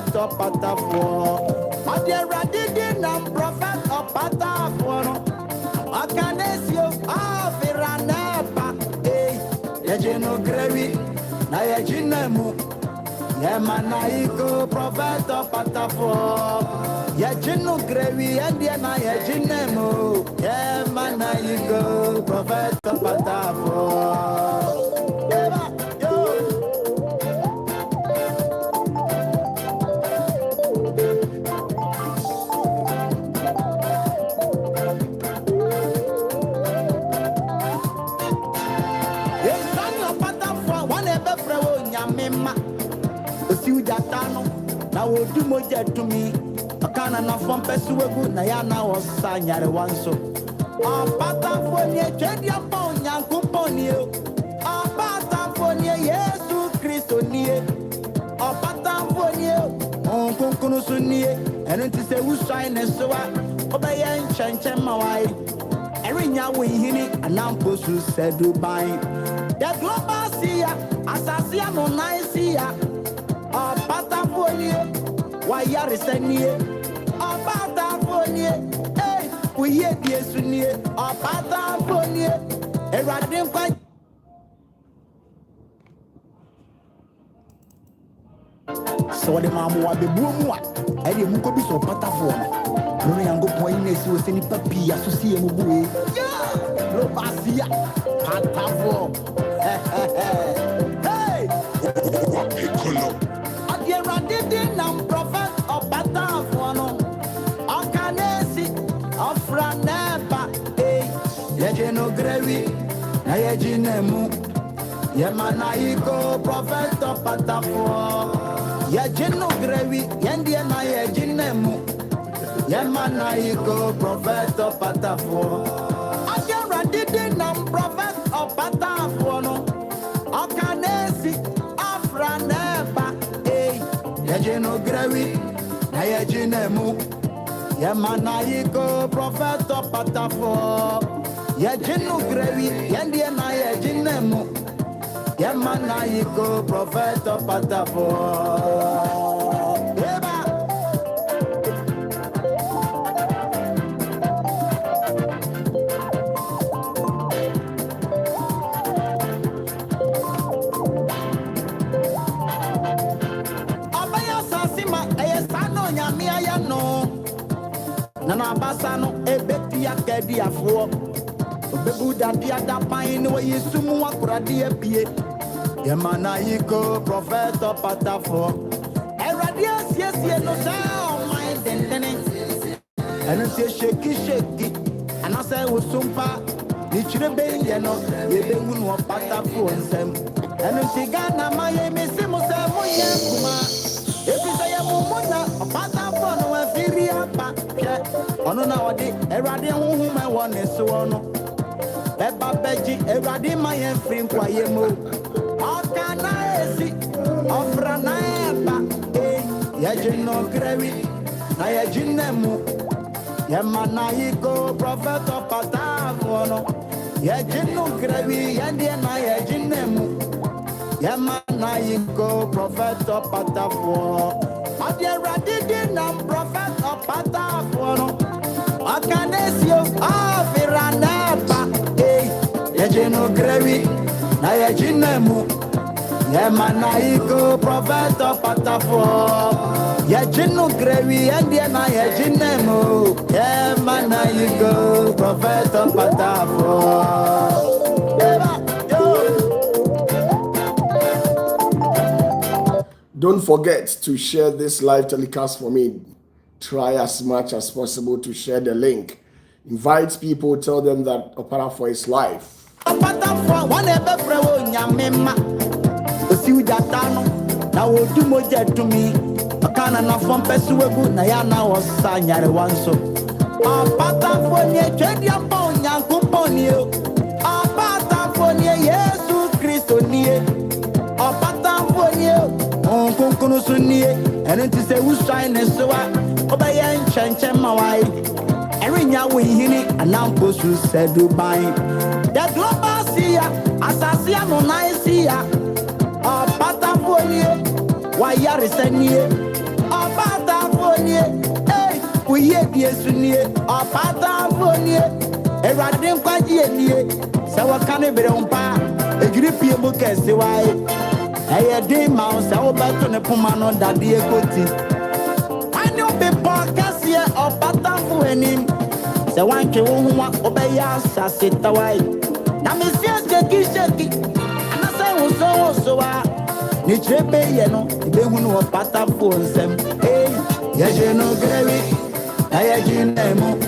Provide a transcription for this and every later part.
prophet OPATAFUOR. Ade radidi na prophet OPATAFUOR no. Akanesio aviraneba. Yejino grevi na yejinemu. Yemana iko prophet OPATAFUOR. Yejino grevi endie na yejinemu. Yemana iko prophet OPATAFUOR. Na wodu moja tumi akana na fom pesuwegu na ya na wosa nyare wanso OPATAFUOR ni twedi apa Onyankopon ni OPATAFUOR ni Yesu Kristo ni OPATAFUOR ni onkonkunu so ni eno nti se wuswan ne so a obeye nchenchen mawai erinya wo hini anampo su sedu ban the global seer asasia no nice ya OPATAFUOR ni why yare senie OPATAFUOR ni we ye Yesu ni OPATAFUOR ni erade nkwa so de mamu wa bebu mu a ede mu ko bi so OPATAFUOR no no yango point na si o se ni papi asosie mu buwe lo basia OPATAFUOR hey ade radidi na prophet OPATAFUOR no akanesi afraneba yejeno grevi na yejinemu yemana iko prophet OPATAFUOR yejeno grevi yendie na yejinemu yemana iko prophet OPATAFUOR ade radidi na prophet OPATAFUOR no akanesi afraneba yejeno grevi na yejinemu yemana iko prophet OPATAFUOR yejeno grevi yendie na yejinemu yemana iko prophet OPATAFUOR Nana basano ebetia kedi afuo obebu dadia da pain we yisumu akurade apie yemana iko prophet OPATAFUOR erade asiesie no sa my dendene eno se sheki anase usumpa ni chirebe ye no yebehu no OPATAFUOR nsem eno se Ghana maye mesimu se moye kuma ebisa ye mumuna OPATAFUOR no afiri apa ono na wode erade honhom e wone so ono beba beji erade maye free kwaye mo akana esi ofra na eba yejino grevi na yejinemu yemana iko prophet OPATAFUOR no yejino grevi yendie na yejinemu yemana iko prophet OPATAFUOR ade erade na prophet OPATAFUOR no akanesio aviraneba yejino grevi na yejinemu yemana iko prophet OPATAFUOR yejino grevi endie na yejinemu yemana iko prophet OPATAFUOR Don't forget to share this live telecast for me. Try as much as possible to share the link. Invite people, tell them that OPATAFUOR is live. OPATAFUOR one ebe frewo nyamema osiudata na wodu moja tumi akana na fom pesuwegu na ya na wosa nyare wanso OPATAFUOR ni twedi apa Onyankopon ni OPATAFUOR ni Yesu Kristo ni OPATAFUOR ni onkonkunu so ni eno nti se wuswan ne so a obeye nchenchen mawai erinya wo hini anampo su sedu ban the global seer asasia no nice ya OPATAFUOR ni why yare senie Yesu nie opatafo nie Erade nkwaji nie se wakane bere umpa ejiri pie mu kese wae eye din ma o se wo beto ne poma no dade ekoti Ani obepo kase opatafo enim se wanke wo ho obeya asase tawai na me sheki ana say wo so wa ni chebe ye no ibe hu no opatafo nsem ye no grewi na ye jinemu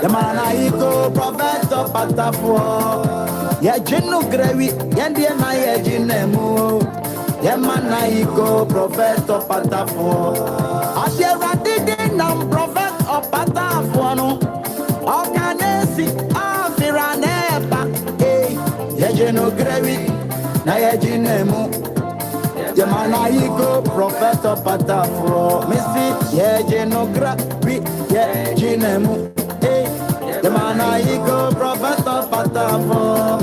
the man I go prophet OPATAFUOR ye no grewi ye die na ye jinemu the man I go prophet OPATAFUOR ashe radide na prophet OPATAFUOR no okanesi afira nepa ye no grewi na ye jinemu the man I go prophet OPATAFUOR Missy ye no grewi ye jinemu the man I go prophet OPATAFUOR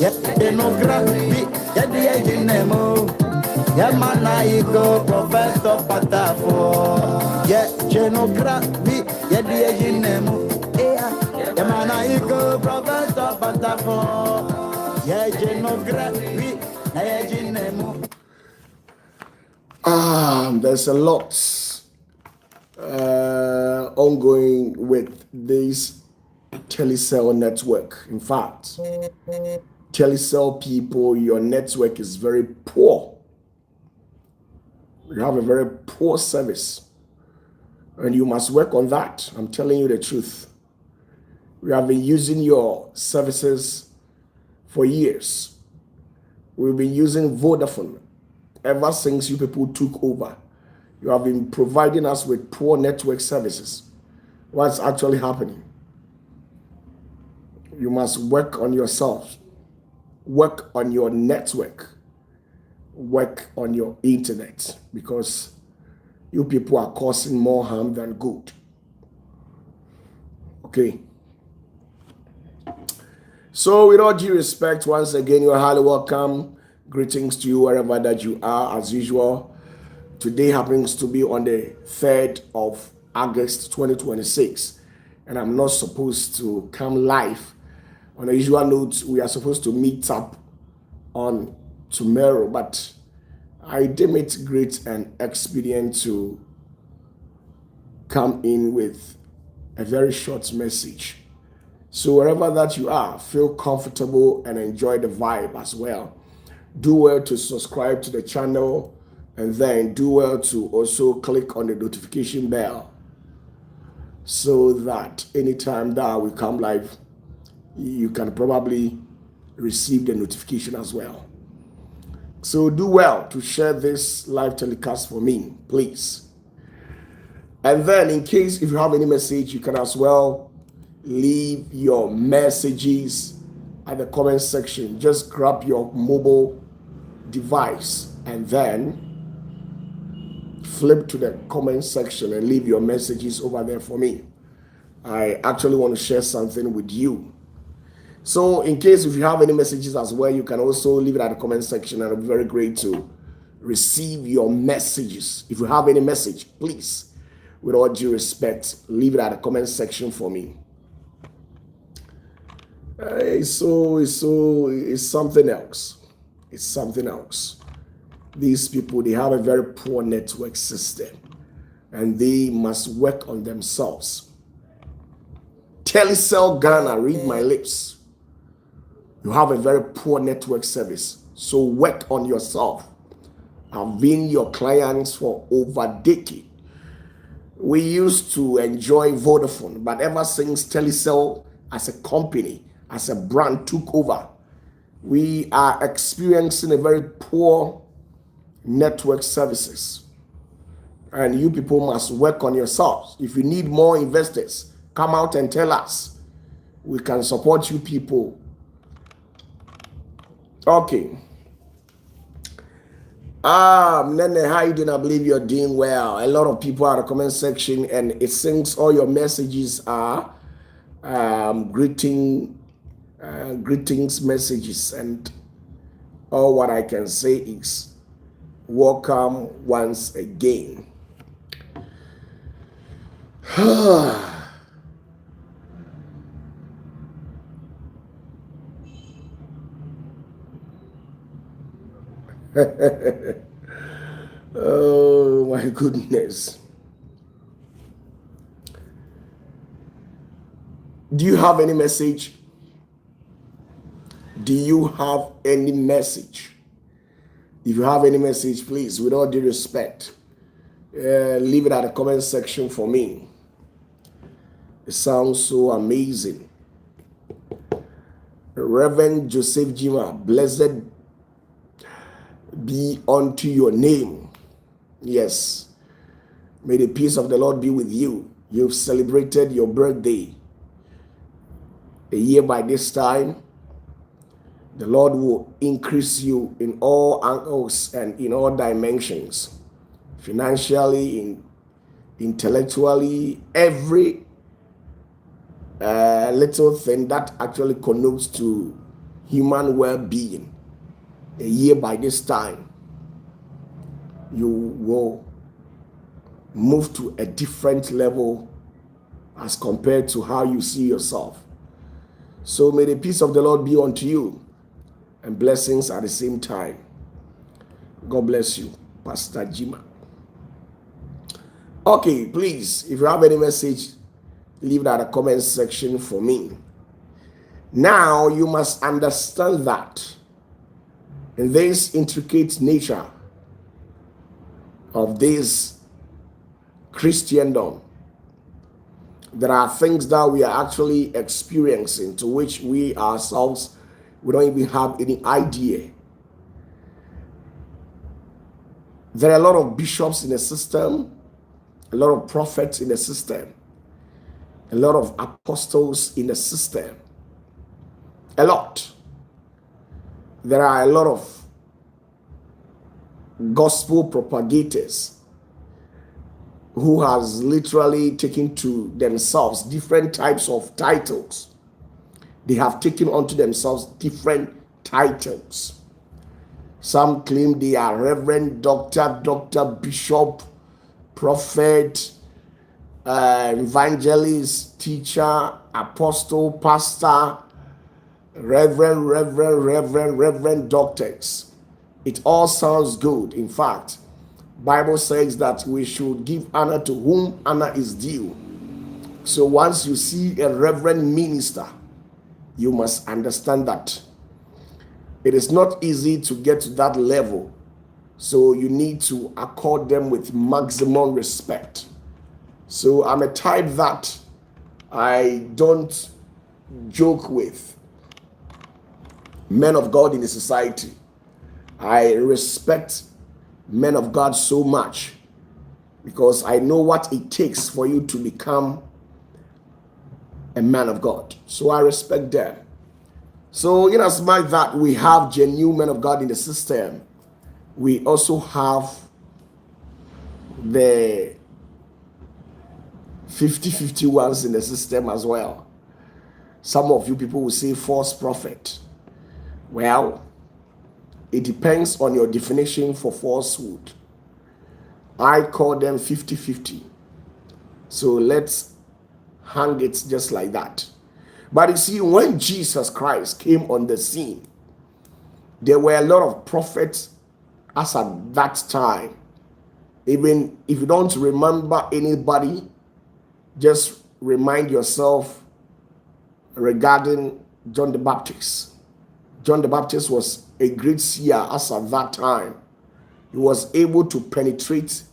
ye no grewi ye die jinemu the man I go prophet OPATAFUOR ye no grewi ye die jinemu the man I go prophet OPATAFUOR ye no grewi ye jinemu There's a lot ongoing with this telecell network. In fact, telecell people, your network is very poor. You have a very poor service, and you must work on that. I'm telling you the truth. We have been using your services for years. We've been using Vodafone ever since you people took over. You have been providing us with poor network services. What's actually happening? You must work on yourself, work on your network, work on your internet, because you people are causing more harm than good. Okay. So with all due respect, once again, you're highly welcome. Greetings to you wherever that you are, as usual. Today happens to be on the 3rd of August 2026, and I'm not supposed to come live. On a usual note, we are supposed to meet up on tomorrow, but I deem it great and expedient to come in with a very short message. So wherever that you are, feel comfortable and enjoy the vibe as well. Do well to subscribe to the channel, and then do well to also click on the notification bell so that anytime that we come live, you can probably receive the notification as well. So do well to share this live telecast for me, please. And then in case if you have any message, you can as well leave your messages at the comment section. Just grab your mobile device and then flip to the comment section and leave your messages over there for me. I actually want to share something with you. So in case if you have any messages as well, you can also leave it at the comment section, and it'll be very great to receive your messages. If you have any message, please, with all due respect, leave it at the comment section for me. It's something else. It's something else. These people, they have a very poor network system, and they must work on themselves. Telecell Ghana, read my lips. You have a very poor network service, so work on yourself. I've been your clients for over a decade. We used to enjoy Vodafone, but ever since Telecell as a company, as a brand took over, we are experiencing a very poor network services. And you people must work on yourselves. If you need more investors, come out and tell us. We can support you people. Okay. Nene, how you doing? I believe you're doing well. A lot of people are in the comment section, and it seems all your messages are greetings messages, and all what I can say is welcome once again. Oh my goodness. Do you have any message? Do you have any message? If you have any message, please, with all due respect, leave it at the comment section for me. It sounds so amazing. Reverend Joseph Jima, blessed be unto your name. Yes. May the peace of the Lord be with you. You've celebrated your birthday. A year by this time, the Lord will increase you in all angles and in all dimensions, financially, intellectually, every little thing that actually connotes to human well-being. A year by this time, you will move to a different level as compared to how you see yourself. So may the peace of the Lord be unto you and blessings at the same time. God bless you, Pastor Jima. Okay, please, if you have any message, leave it at the comment section for me. Now you must understand that in this intricate nature of this Christendom, there are things that we are actually experiencing to which we ourselves, we don't even have any idea. There are a lot of bishops in the system, a lot of prophets in the system, a lot of apostles in the system. A lot. There are a lot of gospel propagators who has literally taken to themselves different types of titles. They have taken onto themselves different titles. Some claim they are Reverend, Doctor, Bishop, Prophet, Evangelist, Teacher, Apostle, Pastor, Reverend Doctors. It all sounds good. In fact, Bible says that we should give honor to whom honor is due. So once you see a reverend minister, you must understand that it is not easy to get to that level. So you need to accord them with maximum respect. So I'm a type that I don't joke with men of God in the society. I respect men of God so much because I know what it takes for you to become a man of God. So I respect them. So in as much that we have genuine men of God in the system, we also have the 50-50 ones in the system as well. Some of you people will say false prophet. Well, it depends on your definition for falsehood. I call them 50-50. So let's hang it just like that. But you see, when Jesus Christ came on the scene, there were a lot of prophets as at that time. Even if you don't remember anybody, just remind yourself regarding John the Baptist. John the Baptist was a great seer as at that time. He was able to penetrate,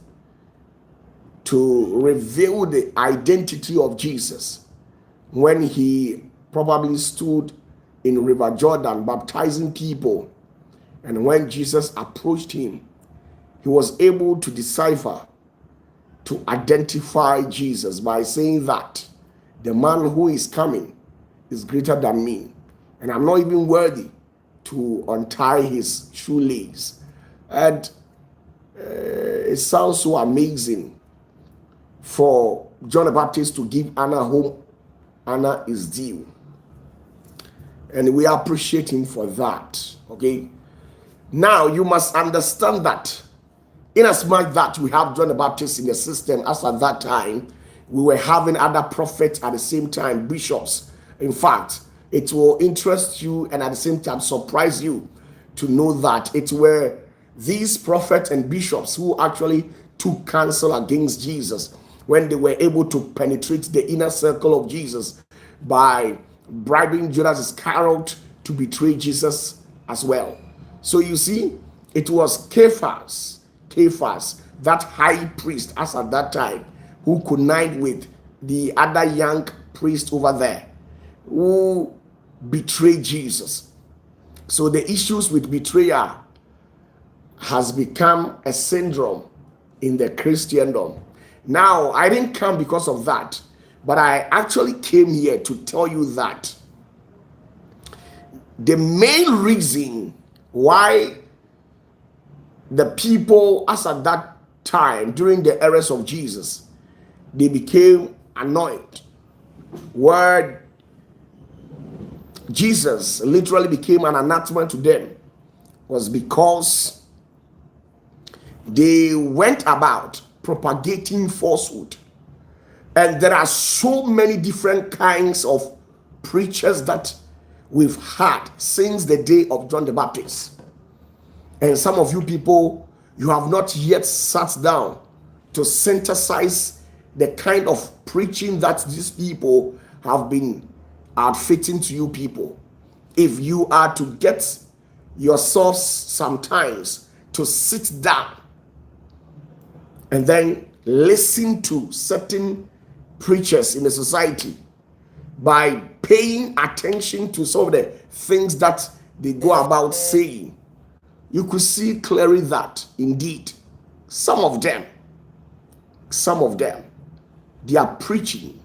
to reveal the identity of Jesus when he probably stood in River Jordan baptizing people. And when Jesus approached him, he was able to decipher, to identify Jesus by saying that the man who is coming is greater than me, and I'm not even worthy to untie his shoelace. And it sounds so amazing for John the Baptist to give honor whom honor is due. And we appreciate him for that. Okay. Now you must understand that in as much that we have John the Baptist in the system as at that time, we were having other prophets at the same time, bishops. In fact, it will interest you and at the same time surprise you to know that it were these prophets and bishops who actually took counsel against Jesus when they were able to penetrate the inner circle of Jesus by bribing Judas Iscariot to betray Jesus as well. So you see, it was Cephas, that high priest as at that time, who connived with the other young priest over there, who betrayed Jesus. So the issues with betrayal has become a syndrome in the Christendom. Now, I didn't come because of that, but I actually came here to tell you that the main reason why the people, as at that time, during the eras of Jesus, they became annoyed, where Jesus literally became an anathema to them, was because they went about propagating falsehood. And there are so many different kinds of preachers that we've had since the day of John the Baptist. And some of you people, you have not yet sat down to synthesize the kind of preaching that these people have been outfitting to you people. If you are to get yourselves sometimes to sit down and then listen to certain preachers in the society, by paying attention to some of the things that they go about saying, you could see clearly that indeed some of them, they are preaching.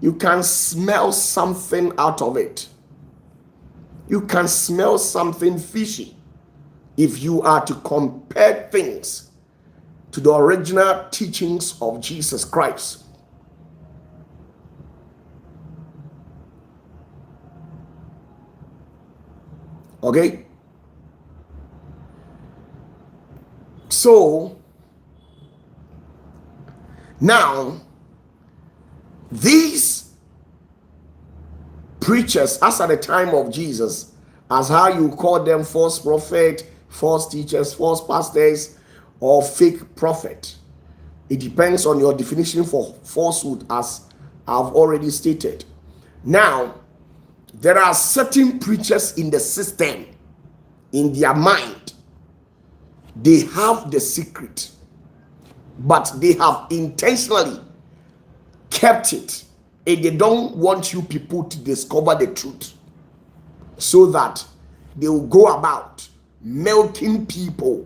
You can smell something out of it. You can smell something fishy if you are to compare things to the original teachings of Jesus Christ. Okay? So, now, these preachers, as at the time of Jesus, as how you call them, false prophet, false teachers, false pastors, or fake prophet. It depends on your definition for falsehood, as I've already stated. Now, there are certain preachers in the system, in their mind. They have the secret, but they have intentionally kept it, and they don't want you people to discover the truth, so that they will go about milking people.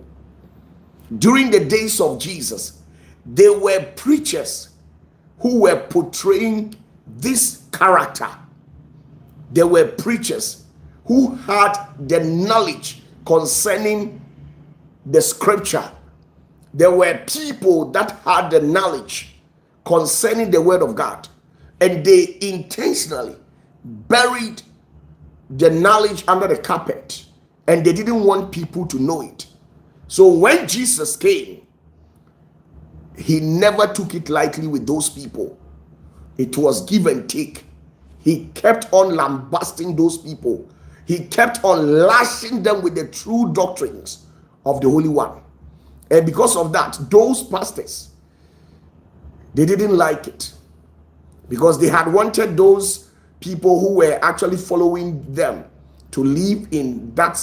During the days of Jesus, there were preachers who were portraying this character. There were preachers who had the knowledge concerning the scripture. There were people that had the knowledge concerning the word of God, and they intentionally buried the knowledge under the carpet, and they didn't want people to know it. So when Jesus came, he never took it lightly with those people. It was give and take. He kept on lambasting those people. He kept on lashing them with the true doctrines of the Holy One. And because of that, those pastors, they didn't like it, because they had wanted those people who were actually following them to live in that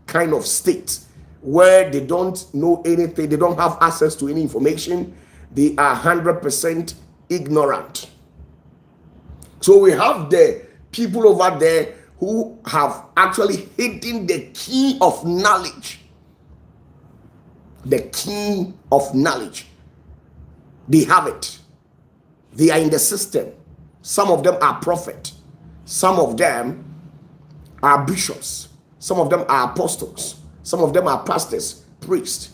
kind of state where they don't know anything, they don't have access to any information, they are 100% ignorant. So we have the people over there who have actually hidden the key of knowledge. The key of knowledge. They have it. They are in the system. Some of them are prophets. Some of them are bishops. Some of them are apostles. Some of them are pastors, priests.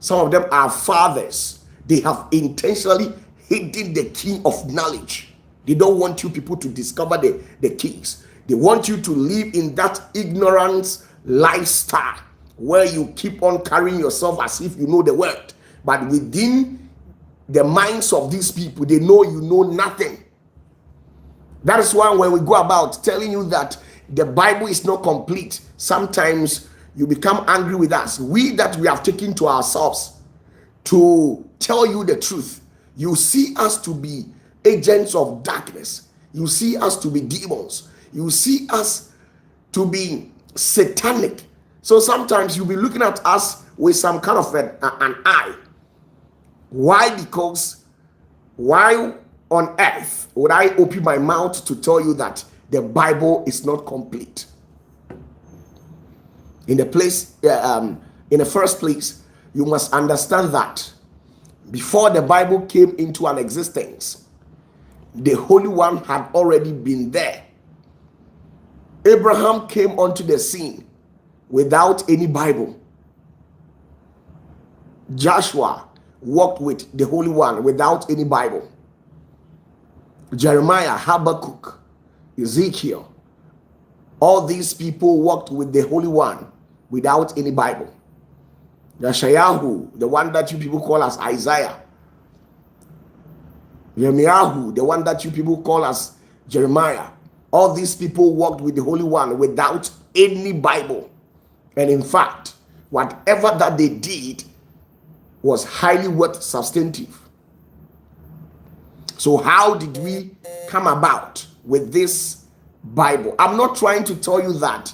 Some of them are fathers. They have intentionally hidden the key of knowledge. They don't want you people to discover the keys. They want you to live in that ignorance lifestyle where you keep on carrying yourself as if you know the word. But within the minds of these people. They know you know nothing. That is why when we go about telling you that the Bible is not complete, sometimes you become angry with us. We have taken to ourselves to tell you the truth. You see us to be agents of darkness. You see us to be demons. You see us to be satanic. So sometimes you'll be looking at us with some kind of an eye. Why? Because why on earth would I open my mouth to tell you that the Bible is not complete? In the first place, you must understand that before the Bible came into an existence, the Holy One had already been there. Abraham came onto the scene without any Bible. Joshua walked with the Holy One without any Bible. Jeremiah, Habakkuk, Ezekiel, all these people walked with the Holy One without any Bible. Yeshayahu, the one that you people call as Isaiah. Yirmiyahu, the one that you people call as Jeremiah. All these people walked with the Holy One without any Bible. And in fact, whatever that they did was highly worth substantive. So how did we come about with this Bible? I'm not trying to tell you that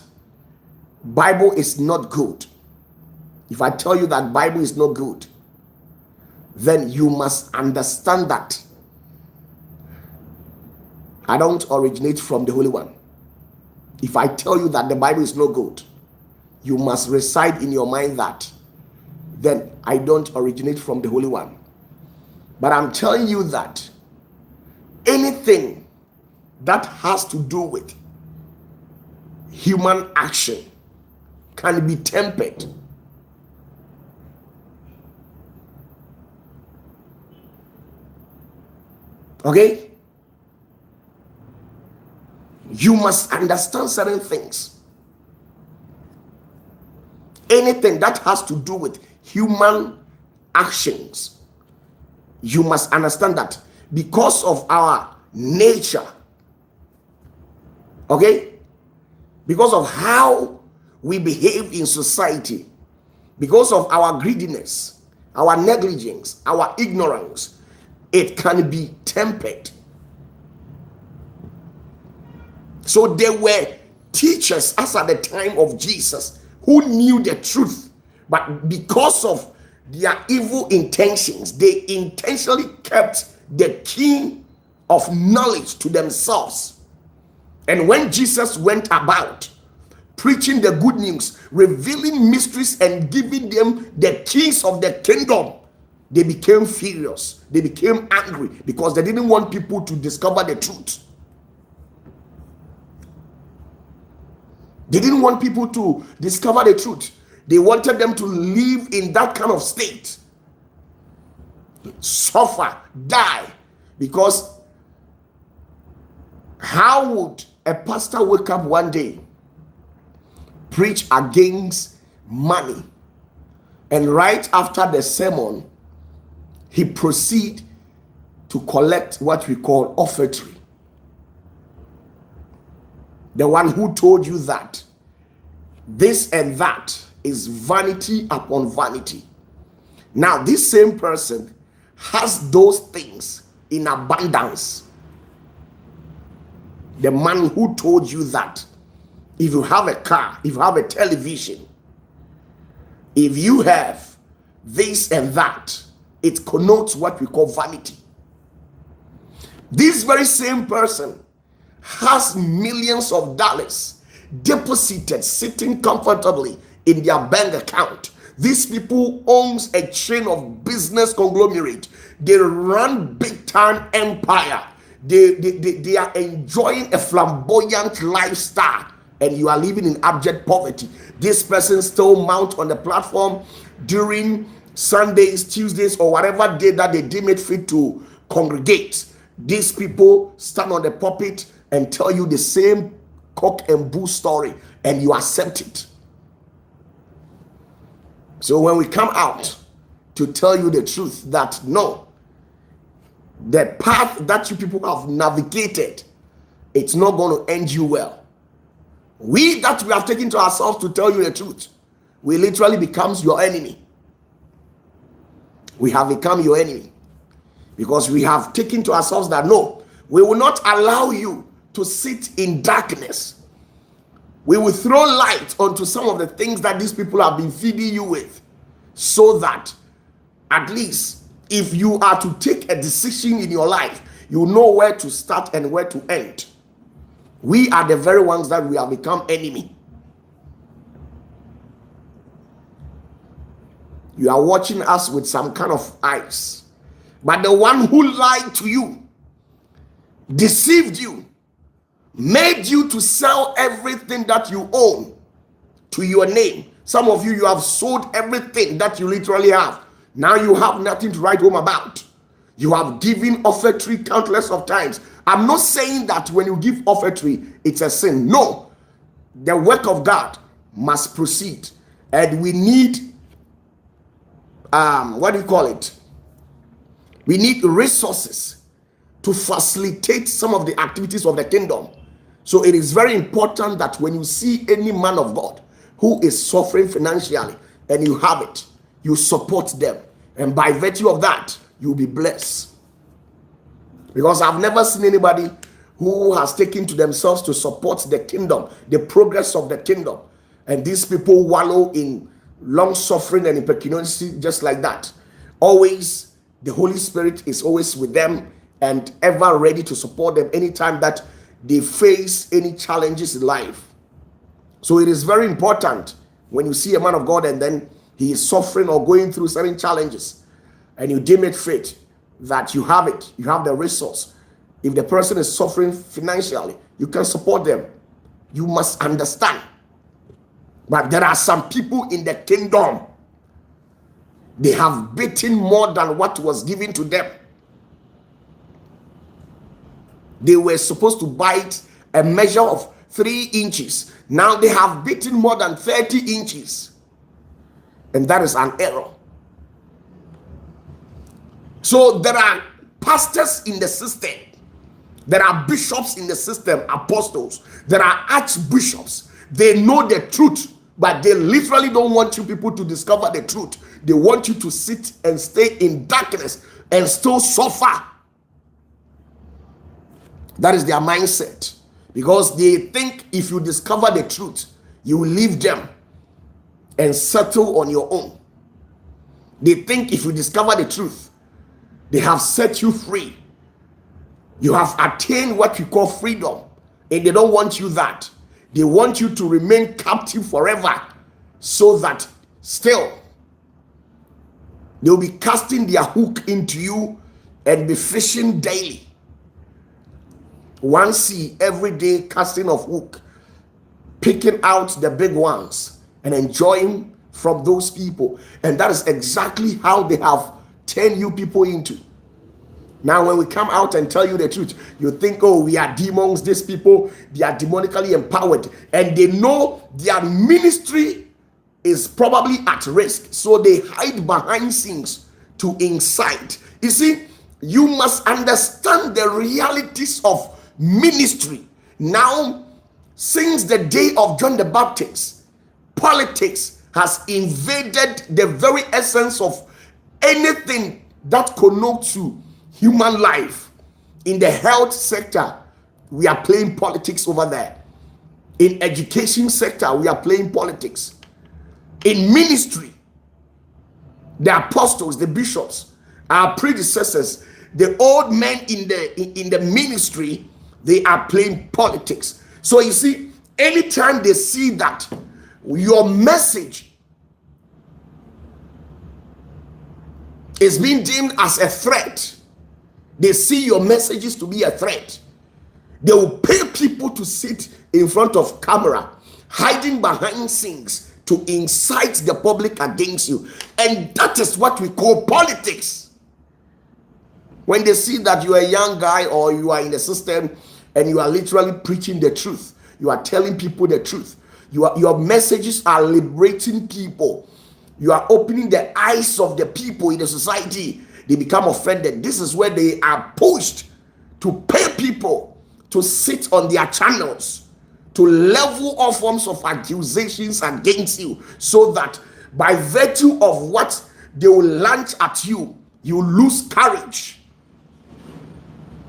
Bible is not good. If I tell you that Bible is not good, then you must understand that I don't originate from the Holy One. If I tell you that the Bible is not good, you must recite in your mind that then I don't originate from the Holy One. But I'm telling you that anything that has to do with human action can be tempered. Okay? You must understand certain things. Anything that has to do with human actions, you must understand that because of our nature, okay, because of how we behave in society, because of our greediness, our negligence, our ignorance, it can be tempered. So there were teachers as at the time of Jesus who knew the truth, but because of their evil intentions, they intentionally kept the key of knowledge to themselves. And when Jesus went about preaching the good news, revealing mysteries and giving them the keys of the kingdom, they became furious. They became angry because they didn't want people to discover the truth. They didn't want people to discover the truth. They wanted them to live in that kind of state, suffer, die. Because how would a pastor wake up one day, preach against money, and right after the sermon, he proceed to collect what we call offertory? The one who told you that this and that is vanity upon vanity. Now, this same person has those things in abundance. The man who told you that if you have a car, if you have a television, if you have this and that, it connotes what we call vanity. This very same person has millions of dollars deposited, sitting comfortably in their bank account. These people owns a chain of business conglomerate. They run big time empire. They are enjoying a flamboyant lifestyle, and you are living in abject poverty. This person still mount on the platform during Sundays, Tuesdays, or whatever day that they deem it fit to congregate. These people stand on the pulpit and tell you the same cock and bull story, and you accept it. So when we come out to tell you the truth that no, the path that you people have navigated, it's not going to end you well. We that we have taken to ourselves to tell you the truth, we literally becomes your enemy. We have become your enemy because we have taken to ourselves that no, we will not allow you to sit in darkness. We will throw light onto some of the things that these people have been feeding you with, so that at least if you are to take a decision in your life, you know where to start and where to end. We are the very ones that we have become enemy. You are watching us with some kind of eyes, but the one who lied to you, deceived you, made you to sell everything that you own to your name. Some of you have sold everything that you literally have. Now you have nothing to write home about. You have given offertory countless of times. I'm not saying that when you give offertory, it's a sin. No, the work of God must proceed, and we need we need resources to facilitate some of the activities of the kingdom. So it is very important that when you see any man of God who is suffering financially and you have it, you support them, and by virtue of that you'll be blessed. Because I've never seen anybody who has taken to themselves to support the kingdom, the progress of the kingdom, and these people wallow in long suffering and impecuniosity just like that. Always the Holy Spirit is always with them and ever ready to support them anytime that they face any challenges in life. So it is very important when you see a man of God and then he is suffering or going through certain challenges, and you deem it fit that you have it, you have the resource. If the person is suffering financially, you can support them. You must understand. But there are some people in the kingdom, they have beaten more than what was given to them. They were supposed to bite a measure of 3 inches. Now they have beaten more than 30 inches. And that is an error. So there are pastors in the system. There are bishops in the system, apostles. There are archbishops. They know the truth, but they literally don't want you people to discover the truth. They want you to sit and stay in darkness and still suffer. That is their mindset, because they think if you discover the truth, you will leave them and settle on your own. They think if you discover the truth, they have set you free. You have attained what we call freedom, and they don't want you that. They want you to remain captive forever, so that still they'll be casting their hook into you and be fishing daily. One sea every day, casting of hook, picking out the big ones and enjoying from those people. And that is exactly how they have turned you people into. Now, when we come out and tell you the truth, you think, oh, we are demons. These people, they are demonically empowered, and they know their ministry is probably at risk. So they hide behind scenes to incite. You see, you must understand the realities of ministry. Now, since the day of John the Baptist, politics has invaded the very essence of anything that connotes to human life. In the health sector, we are playing politics over there. In education sector, we are playing politics. In ministry, the apostles, the bishops, our predecessors, the old men in the ministry, they are playing politics. So you see, anytime they see that your message is being deemed as a threat, they see your messages to be a threat, they will pay people to sit in front of camera, hiding behind scenes to incite the public against you. And that is what we call politics. When they see that you are a young guy or you are in the system and you are literally preaching the truth, you are telling people the truth, your messages are liberating people, you are opening the eyes of the people in the society, they become offended. This is where they are pushed to pay people to sit on their channels, to level all forms of accusations against you, so that by virtue of what they will launch at you, you lose courage.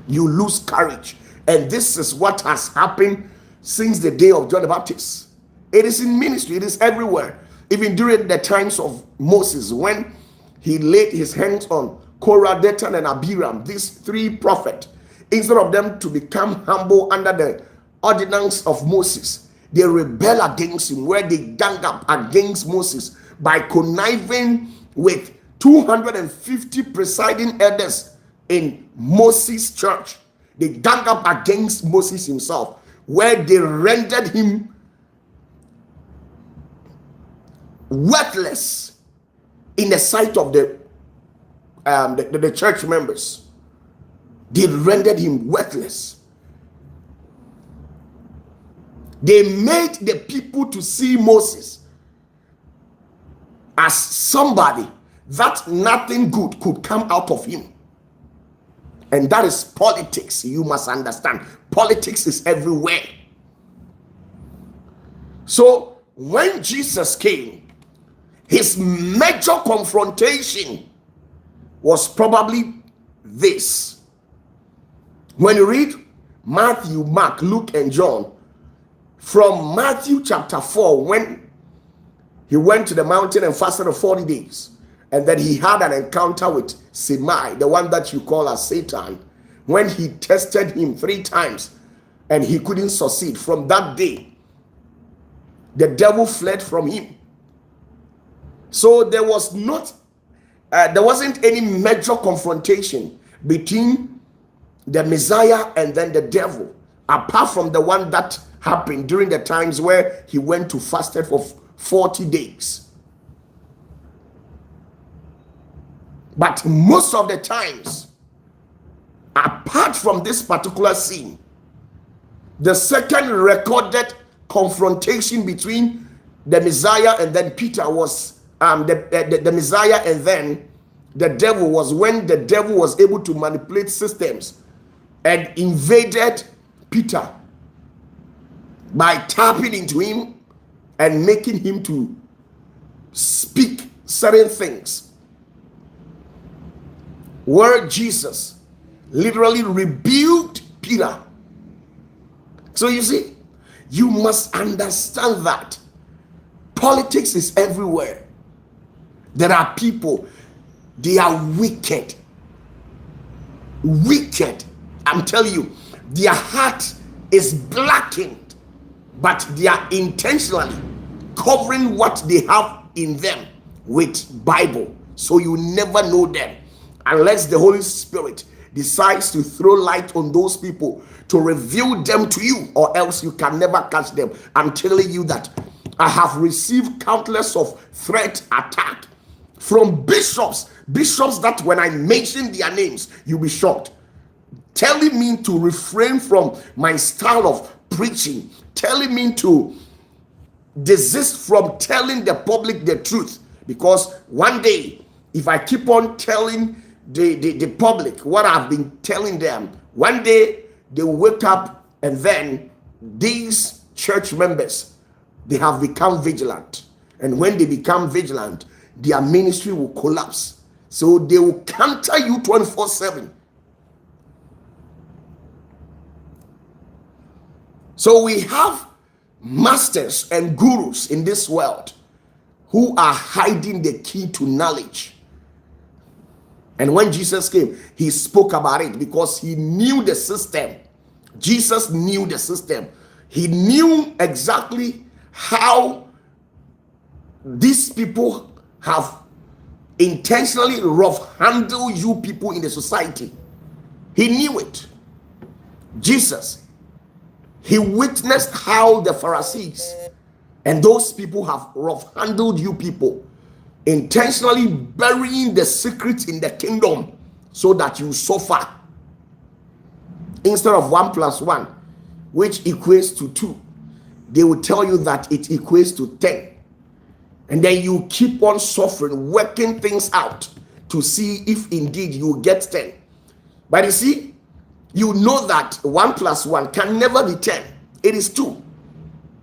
You lose courage. And this is what has happened since the day of John the Baptist. It is in ministry, it is everywhere. Even during the times of Moses, when he laid his hands on Korah, Dathan, and Abiram, these three prophets, instead of them to become humble under the ordinance of Moses, they rebel against him, where they gang up against Moses by conniving with 250 presiding elders in Moses' church. They gang up against Moses himself, where they rendered him worthless in the sight of the church members. They rendered him worthless. They made the people to see Moses as somebody that nothing good could come out of him. And that is politics. You must understand. Politics is everywhere. So when Jesus came, his major confrontation was probably this. When you read Matthew, Mark, Luke, and John, from Matthew chapter 4, when he went to the mountain and fasted for 40 days, and then he had an encounter with Semai, the one that you call as Satan, when he tested him 3 times and he couldn't succeed. From that day, the devil fled from him. So there wasn't any major confrontation between the Messiah and then the devil, apart from the one that happened during the times where he went to fasted for 40 days. But most of the times, apart from this particular scene, the second recorded confrontation between the Messiah and then Peter was the Messiah and then the devil, was when the devil was able to manipulate systems and invaded Peter by tapping into him and making him to speak certain things, where Jesus literally rebuked Peter. So you see, you must understand that politics is everywhere. There are people, they are wicked. Wicked. I'm telling you, their heart is blackened, but they are intentionally covering what they have in them with Bible. So you never know them unless the Holy Spirit decides to throw light on those people to reveal them to you, or else you can never catch them. I'm telling you that I have received countless of threat attack from bishops that when I mention their names, you'll be shocked, telling me to refrain from my style of preaching, telling me to desist from telling the public the truth, because one day, if I keep on telling the public what I've been telling them, one day they will wake up, and then these church members, they have become vigilant, and when they become vigilant, their ministry will collapse. So they will counter you 24/7. So we have masters and gurus in this world who are hiding the key to knowledge. And when Jesus came, he spoke about it because he knew the system. Jesus knew the system. He knew exactly how these people have intentionally rough handled you people in the society. He knew it. Jesus, he witnessed how the Pharisees and those people have rough handled you people, intentionally burying the secrets in the kingdom so that you suffer. Instead of 1 + 1, which equates to 2, they will tell you that it equates to 10. And then you keep on suffering, working things out to see if indeed you get 10. But you see, you know that 1 plus 1 can never be 10. It is 2.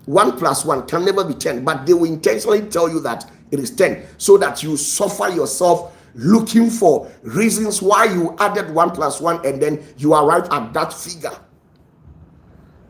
1 plus 1 can never be 10, but they will intentionally tell you that it is 10 so that you suffer yourself looking for reasons why you added 1 plus 1 and then you arrive at that figure.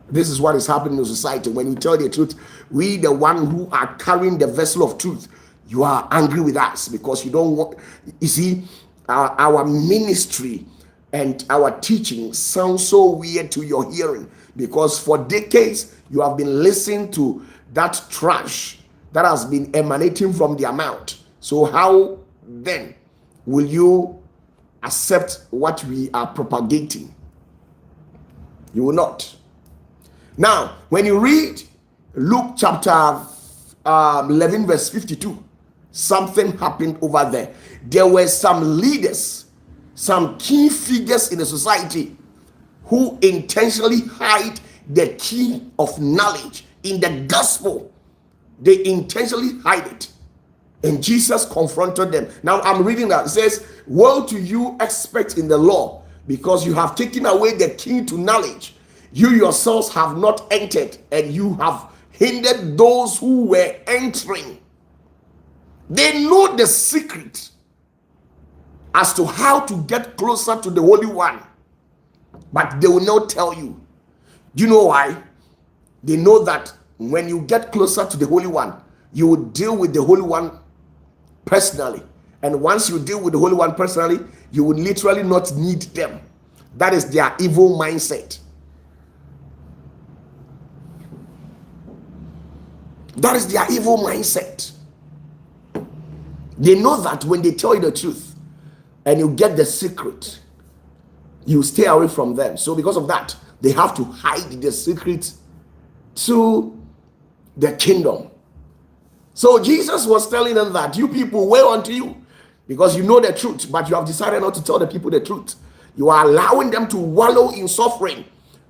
This is what is happening in society. When you tell the truth, we, the one who are carrying the vessel of truth, you are angry with us because you don't want. You see, our ministry and our teaching sounds so weird to your hearing because for decades you have been listening to that trash that has been emanating from their mouth. So how then will you accept what we are propagating? You will not. Now, when you read Luke chapter 11 verse 52, something happened over there. There were some leaders, some key figures in the society who intentionally hide the key of knowledge in the gospel. They intentionally hide it. And Jesus confronted them. Now I'm reading that. It says, woe to you, experts in the law, because you have taken away the key to knowledge. You yourselves have not entered, and you have hindered those who were entering. They know the secret as to how to get closer to the Holy One, but they will not tell you. Do you know why? They know that when you get closer to the Holy One, you will deal with the Holy One personally. And once you deal with the Holy One personally, you will literally not need them. That is their evil mindset. That is their evil mindset. They know that when they tell you the truth and you get the secret, you stay away from them. So because of that, they have to hide the secret to the kingdom. So Jesus was telling them that you people, woe unto you, because you know the truth, but you have decided not to tell the people the truth. You are allowing them to wallow in suffering.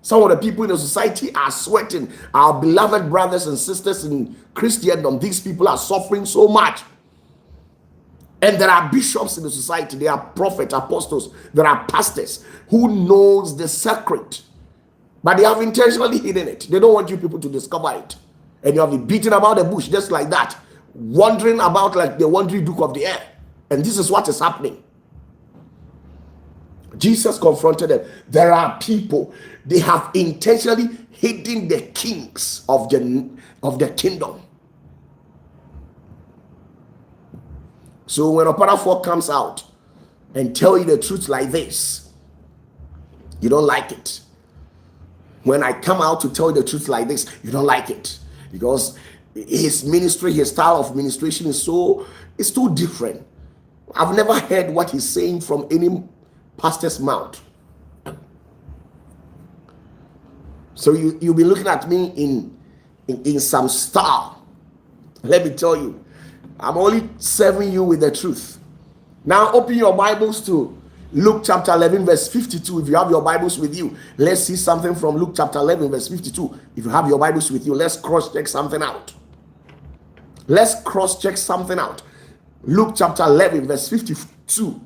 Some of the people in the society are sweating. Our beloved brothers and sisters in Christendom, these people are suffering so much. And there are bishops in the society, there are prophets, apostles, there are pastors who knows the secret, but they have intentionally hidden it. They don't want you people to discover it. And you have been beating about the bush just like that, wandering about like the wandering duke of the air. And this is what is happening. Jesus confronted them. There are people, they have intentionally hidden the kings of the kingdom. So when OPATAFUOR comes out and tell you the truth like this, you don't like it. When I come out to tell you the truth like this, you don't like it. Because his ministry, his style of ministration is too different. I've never heard what he's saying from any pastor's mouth. So you'll be looking at me in some style. Let me tell you, I'm only serving you with the truth. Now open your Bibles to Luke chapter 11 verse 52. If you have your Bibles with you, let's see something from Luke chapter 11 verse 52. If you have your Bibles with you, let's cross-check something out. Let's cross-check something out. Luke chapter 11 verse 52.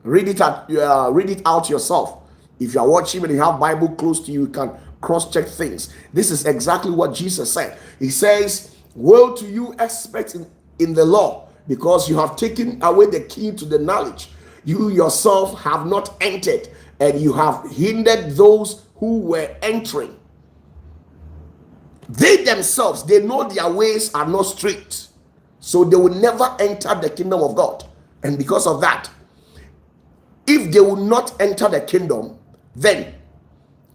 Read it out yourself. If you are watching and you have Bible close to you, you can cross-check things. This is exactly what Jesus said. He says, woe to you, experts in the law, because you have taken away the key to the knowledge. You yourself have not entered, and you have hindered those who were entering. They themselves, they know their ways are not straight, so they will never enter the kingdom of God. And because of that, if they will not enter the kingdom, then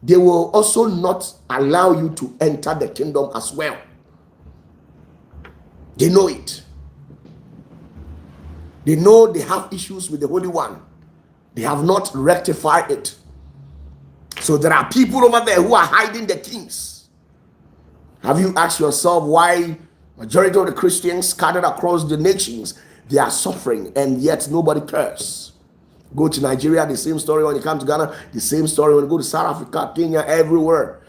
they will also not allow you to enter the kingdom as well. They know it. They know they have issues with the Holy One. They have not rectified it. So there are people over there who are hiding the kings. Have you asked yourself why majority of the Christians scattered across the nations, they are suffering and yet nobody cares? Go to Nigeria, the same story. When you come to Ghana, the same story. When you go to South Africa, Kenya, everywhere,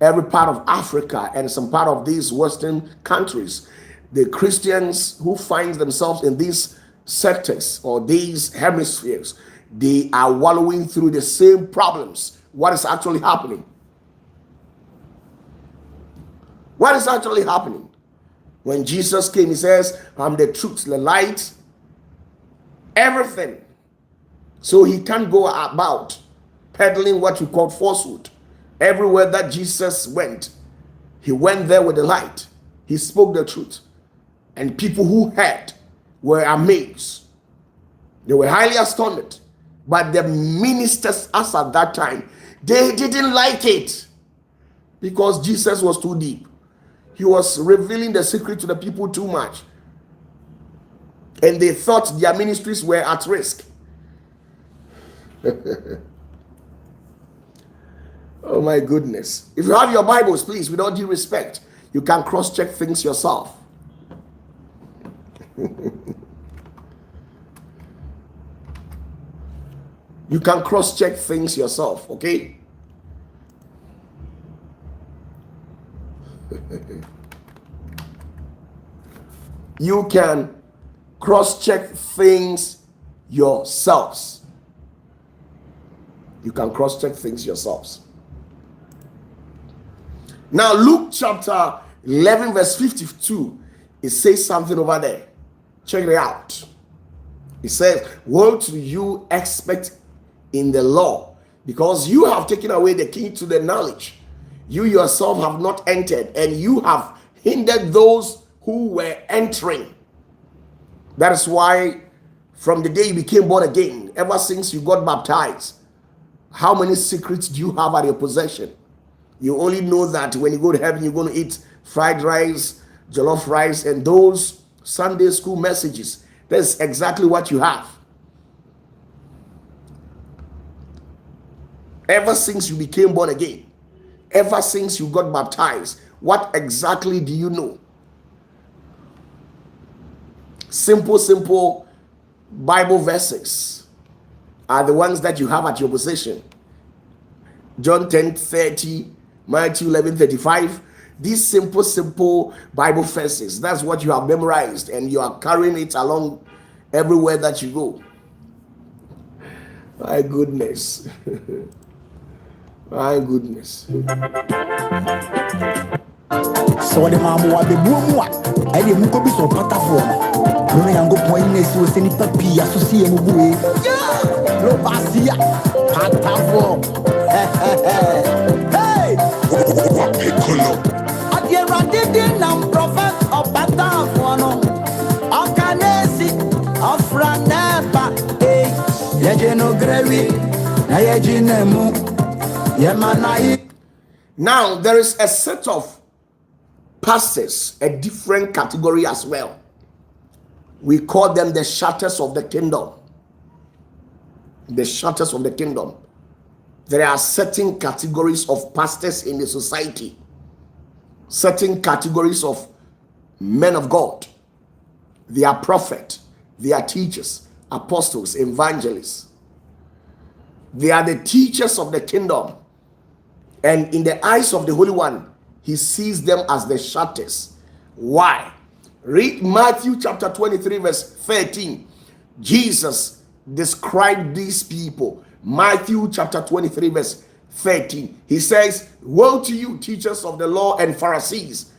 every part of Africa and some part of these Western countries, the Christians who find themselves in these sectors or these hemispheres, they are wallowing through the same problems. What is actually happening? What is actually happening? When Jesus came, he says, I'm the truth, the light, everything. So he can't go about peddling what you call falsehood. Everywhere that Jesus went, he went there with the light. He spoke the truth. And people who heard were amazed. They were highly astonished. But the ministers, as at that time, they didn't like it because Jesus was too deep. He was revealing the secret to the people too much. And they thought their ministries were at risk. Oh my goodness. If you have your Bibles, please, with all due respect, you can cross-check things yourself. You can cross-check things yourself, okay? You can cross-check things yourselves. You can cross-check things yourselves. Now, Luke chapter 11, verse 52, it says something over there. Check it out. It says, woe to you, expert in the law, because you have taken away the key to the knowledge. You yourself have not entered, and you have hindered those who were entering. That is why from the day you became born again, ever since you got baptized, how many secrets do you have at your possession? You only know that when you go to heaven, you're going to eat fried rice, jollof rice, and those Sunday school messages. That's exactly what you have. Ever since you became born again, ever since you got baptized, what exactly do you know? Simple Bible verses are the ones that you have at your possession. John 10:30, Matthew 11:35. These simple Bible verses, that's what you have memorized, and you are carrying it along everywhere that you go. My goodness. My goodness. So the mama wa be buomwa e de muko bi so patafoɔ no no yango point na si o se ni papi asosie mu buwe lo basia patafoɔ hey adiera didi nam prophet of patafoɔ no okanesi ofraneba yeje no grewi na yeje nemu yemanai. Now there is a set of pastors, a different category as well. We call them the shutters of the kingdom. The shutters of the kingdom. There are certain categories of pastors in the society, certain categories of men of God. They are prophets, they are teachers, apostles, evangelists. They are the teachers of the kingdom. And in the eyes of the Holy One, he sees them as the shutters. Why? Read Matthew chapter 23 verse 13. Jesus described these people. Matthew chapter 23 verse 13. He says, woe to you, teachers of the law and Pharisees,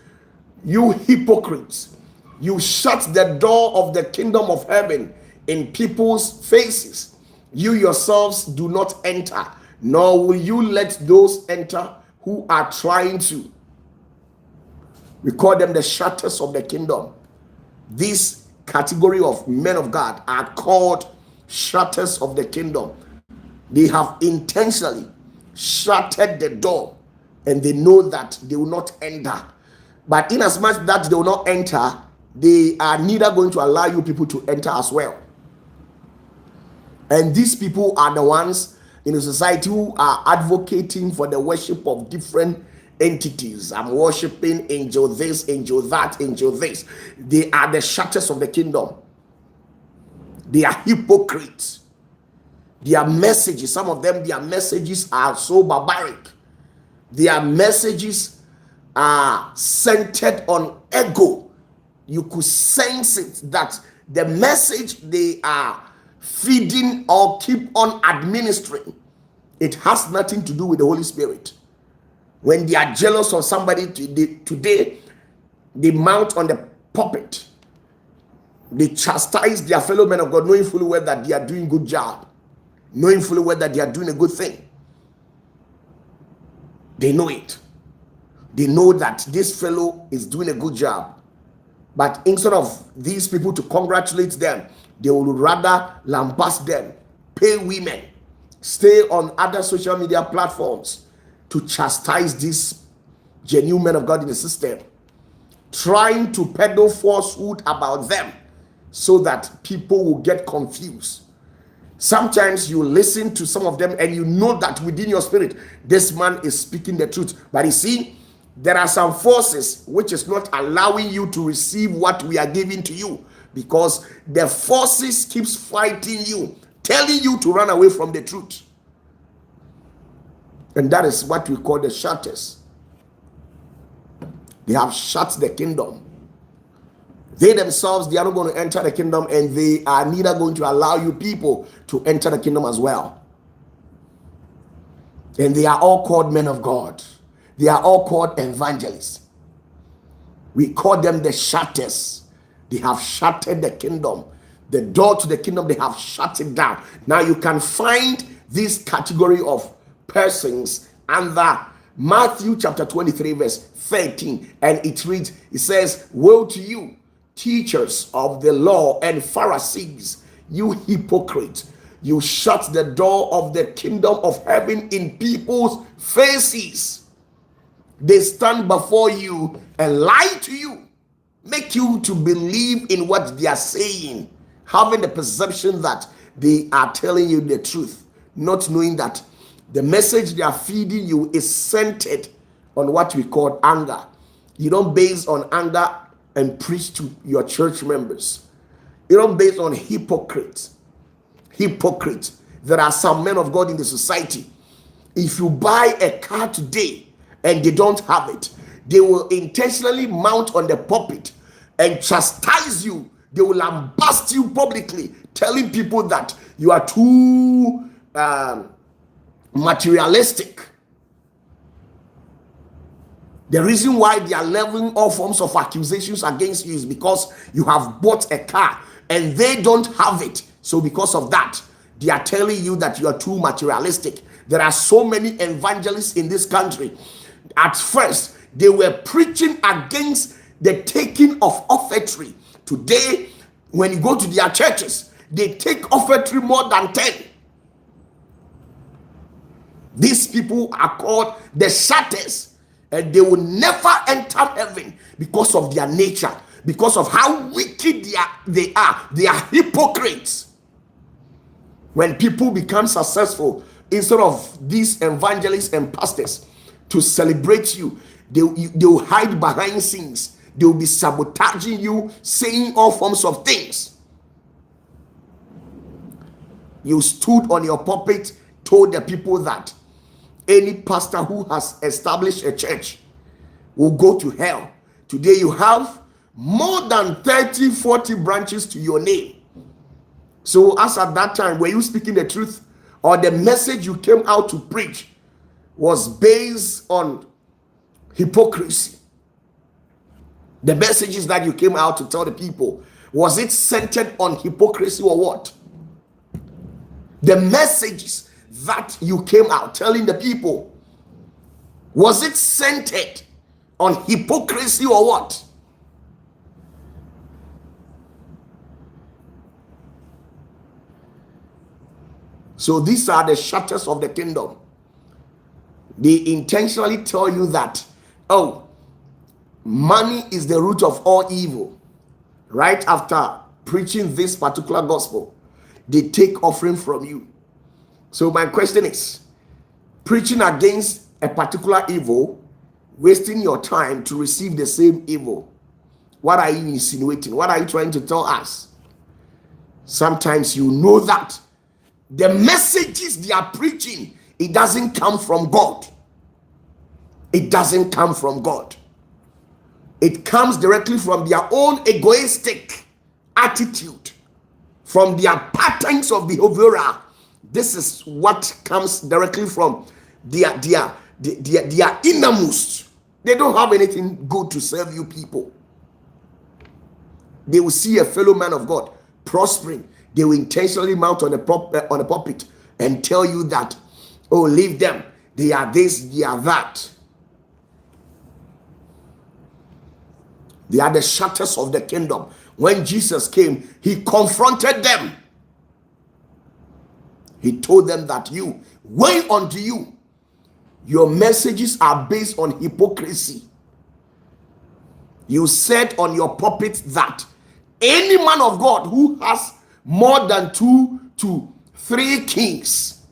you hypocrites. You shut the door of the kingdom of heaven in people's faces. You yourselves do not enter, nor will you let those enter who are trying to. We call them the shutters of the kingdom. This category of men of God are called shutters of the kingdom. They have intentionally shuttered the door, and they know that they will not enter. But inasmuch that they will not enter, they are neither going to allow you people to enter as well. And these people are the ones in the society who are advocating for the worship of different entities. I'm worshiping angel this, angel that, angel this. They are the shutters of the kingdom. They are hypocrites. Their messages, some of them, their messages are so barbaric. Their messages are centered on ego. You could sense it that the message they are feeding or keep on administering, it has nothing to do with the Holy Spirit. When they are jealous of somebody today, they mount on the pulpit. They chastise their fellow men of God, knowing fully well that they are doing a good job, knowing fully well that they are doing a good thing. They know it. They know that this fellow is doing a good job. But instead of these people to congratulate them, they will rather lambast them, pay women, stay on other social media platforms to chastise these genuine men of God in the system, trying to peddle falsehood about them so that people will get confused. Sometimes you listen to some of them and you know that within your spirit, this man is speaking the truth. But you see, there are some forces which is not allowing you to receive what we are giving to you, because the forces keeps fighting you, telling you to run away from the truth. And that is what we call the shutters. They have shut the kingdom. They themselves, they are not going to enter the kingdom, and they are neither going to allow you people to enter the kingdom as well. And they are all called men of God. They are all called evangelists. We call them the shutters. They have shuttered the kingdom. The door to the kingdom, they have shut it down. Now you can find this category of persons under Matthew chapter 23 verse 13, and it reads, it says, "Woe to you, teachers of the law and Pharisees, you hypocrites! You shut the door of the kingdom of heaven in people's faces. They stand before you and lie to you, make you to believe in what they are saying, having the perception that they are telling you the truth, not knowing that the message they are feeding you is centered on what we call anger. You don't base on anger and preach to your church members. You don't base on hypocrites. There are some men of God in the society. If you buy a car today and they don't have it, they will intentionally mount on the pulpit and chastise you. They will lambast you publicly, telling people that you are too materialistic. The reason why they are leveling all forms of accusations against you is because you have bought a car and they don't have it. So because of that, they are telling you that you are too materialistic. There are so many evangelists in this country. At first, they were preaching against the taking of offertory. Today, when you go to their churches, they take offertory more than 10. These people are called the shutters, and they will never enter heaven because of their nature, because of how wicked they are. They are hypocrites. When people become successful, instead of these evangelists and pastors to celebrate you, they will hide behind scenes. They will be sabotaging you, saying all forms of things. You stood on your pulpit, told the people that any pastor who has established a church will go to hell. Today you have more than 30, 40 branches to your name. So as at that time, were you speaking the truth, or the message you came out to preach was based on hypocrisy? The messages that you came out to tell the people, was it centered on hypocrisy or what? The messages that you came out telling the people, was it centered on hypocrisy or what? So these are the shutters of the kingdom. They intentionally tell you that, oh, money is the root of all evil. Right after preaching this particular gospel, they take offering from you. So my question is, preaching against a particular evil, wasting your time to receive the same evil, what are you insinuating? What are you trying to tell us? Sometimes you know that the messages they are preaching, it doesn't come from God. It doesn't come from God. It comes directly from their own egoistic attitude, from their patterns of behavioral. This is what comes directly from their innermost. They don't have anything good to serve you people. They will see a fellow man of God prospering. They will intentionally mount on a pulpit and tell you that, oh, leave them. They are this, they are that. They are the shutters of the kingdom. When Jesus came, he confronted them. He told them that woe unto you. Your messages are based on hypocrisy. You said on your pulpit that any man of God who has more than 2 to 3 kings,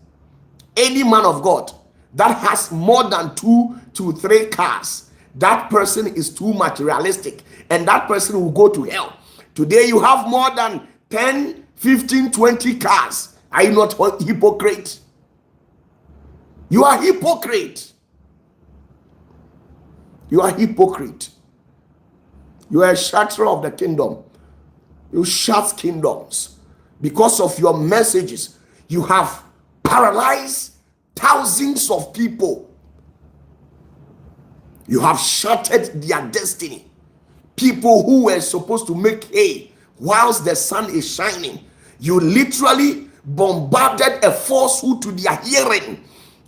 any man of God that has more than 2 to 3 cars, that person is too materialistic and that person will go to hell. Today you have more than 10, 15, 20 cars. Are you not a hypocrite? You are hypocrite. You are hypocrite. You are a shatterer of the kingdom. You shut kingdoms. Because of your messages, you have paralyzed thousands of people. You have shattered their destiny. People who were supposed to make hay whilst the sun is shining, you literally bombarded a falsehood to their hearing.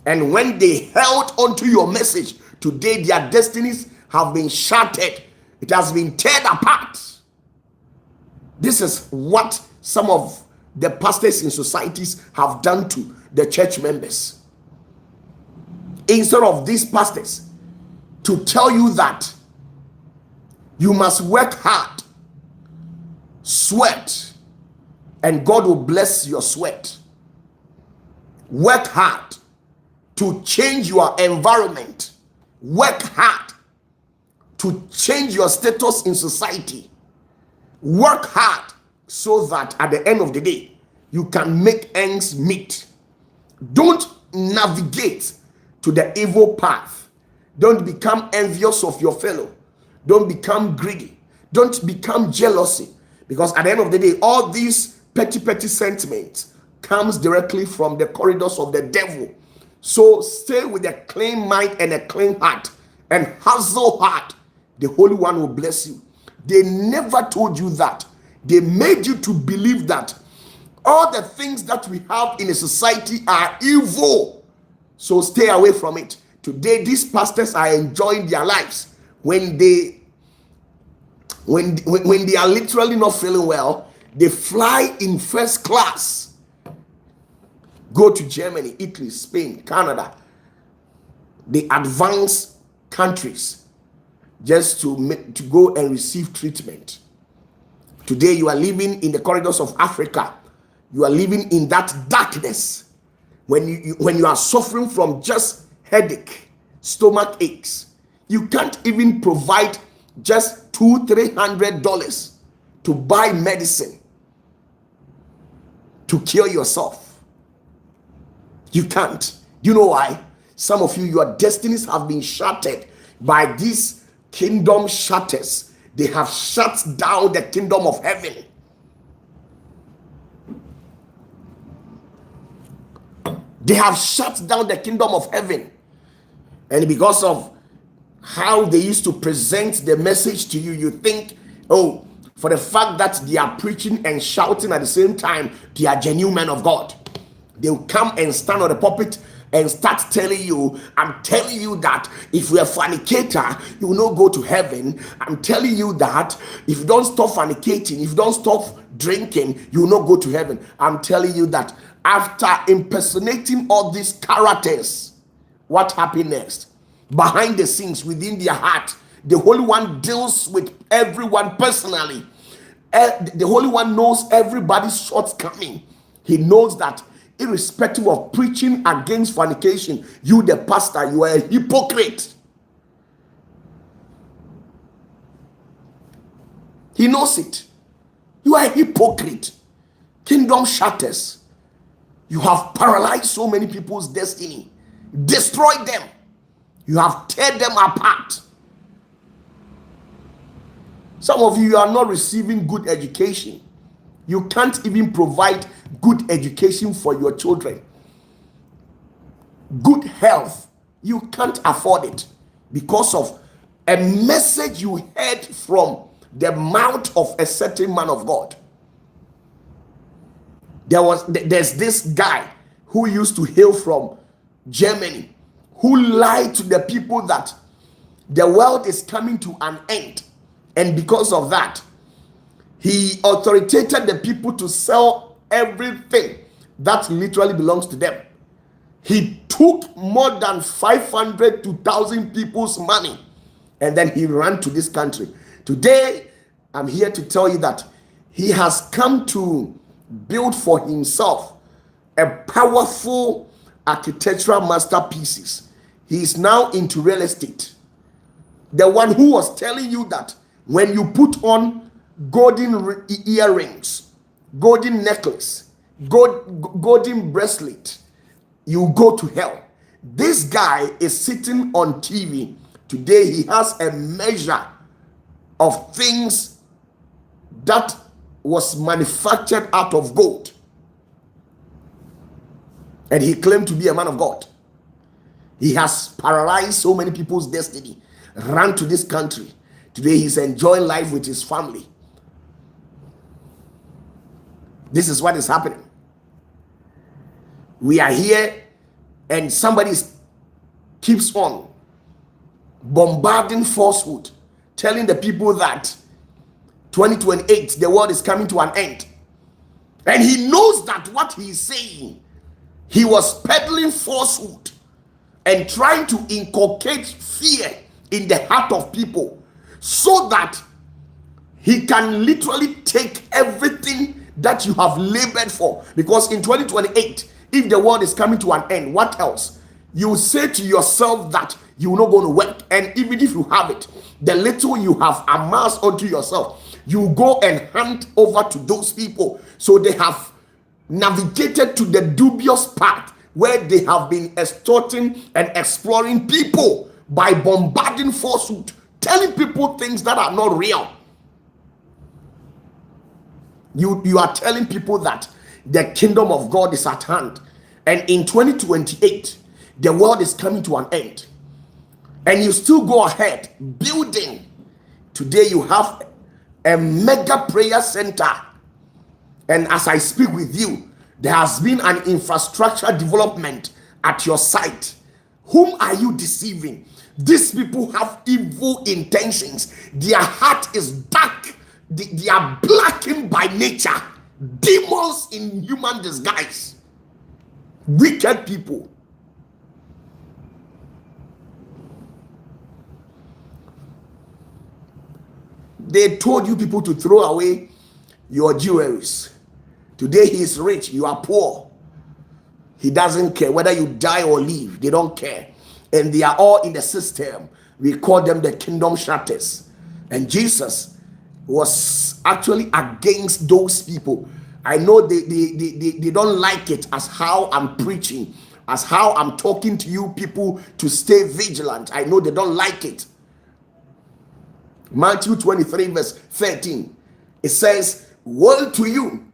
And when they held onto your message, today their destinies have been shattered. It has been torn apart. This is what some of the pastors in societies have done to the church members. Instead of these pastors to tell you that you must work hard, sweat, and God will bless your sweat. Work hard to change your environment. Work hard to change your status in society. Work hard so that at the end of the day, you can make ends meet. Don't navigate to the evil path. Don't become envious of your fellow. Don't become greedy. Don't become jealousy. Because at the end of the day, all these petty sentiments comes directly from the corridors of the devil. So stay with a clean mind and a clean heart and hustle hard. The Holy One will bless you. They never told you that. They made you to believe that all the things that we have in a society are evil. So stay away from it. Today, these pastors are enjoying their lives when they are literally not feeling well. They fly in first class, go to Germany, Italy, Spain, Canada, the advanced countries, just to go and receive treatment. Today you are living in the corridors of Africa. You are living in that darkness. When you are suffering from just headache, stomach aches, you can't even provide just $200-300 to buy medicine to cure yourself. You can't. You know why? Some of you, your destinies have been shattered by these kingdom shutters. They have shut down the kingdom of heaven. They have shut down the kingdom of heaven. And because of how they used to present the message to you, you think, oh, for the fact that they are preaching and shouting at the same time, they are genuine men of God. They'll come and stand on the pulpit and start telling you, I'm telling you that if you're a fornicator, you will not go to heaven. I'm telling you that if you don't stop fornicating, if you don't stop drinking, you will not go to heaven. I'm telling you that after impersonating all these characters, what happened next? Behind the scenes, within their heart, the Holy One deals with everyone personally. The Holy One knows everybody's shortcoming. He knows that irrespective of preaching against fornication, you, the pastor, you are a hypocrite. He knows it. You are a hypocrite. Kingdom shatters. You have paralyzed so many people's destiny, destroyed them. You have teared them apart. Some of you are not receiving good education. You can't even provide good education for your children. Good health, you can't afford it because of a message you heard from the mouth of a certain man of God. There's this guy who used to hail from Germany, who lied to the people that the world is coming to an end, and because of that, he authoritated the people to sell everything that literally belongs to them. He took more than 500 to 1,000 people's money, and then he ran to this country. Today, I'm here to tell you that he has come to build for himself a powerful architectural masterpieces. He is now into real estate. The one who was telling you that when you put on golden earrings, golden necklace, golden bracelet, you go to hell. This guy is sitting on TV. Today he has a measure of things that was manufactured out of gold. And he claimed to be a man of God. He has paralyzed so many people's destiny, ran to this country. Today he's enjoying life with his family. This is what is happening. We are here and somebody keeps on bombarding falsehood, telling the people that 2028 the world is coming to an end. And he knows that what he is saying, he was peddling falsehood and trying to inculcate fear in the heart of people so that he can literally take everything that you have labored for. Because in 2028, if the world is coming to an end, what else? You say to yourself that you're not going to work, and even if you have it, the little you have amassed unto yourself, you go and hand over to those people. So they have navigated to the dubious path where they have been extorting and exploring people by bombarding falsehood, telling people things that are not real. You are telling people that the kingdom of God is at hand, and in 2028 the world is coming to an end, and you still go ahead building. Today you have a mega prayer center, and as I speak with you, there has been an infrastructure development at your site. Whom are you deceiving? These people have evil intentions. Their heart is dark. They are blackened by nature. Demons in human disguise. Wicked people. They told you people to throw away your jewelries. Today he is rich, you are poor. He doesn't care whether you die or live. They don't care. And they are all in the system. We call them the kingdom shatters. And Jesus was actually against those people. I know they don't like it as how I'm preaching, as how I'm talking to you people to stay vigilant. I know they don't like it. Matthew 23 verse 13, it says, "Woe to you,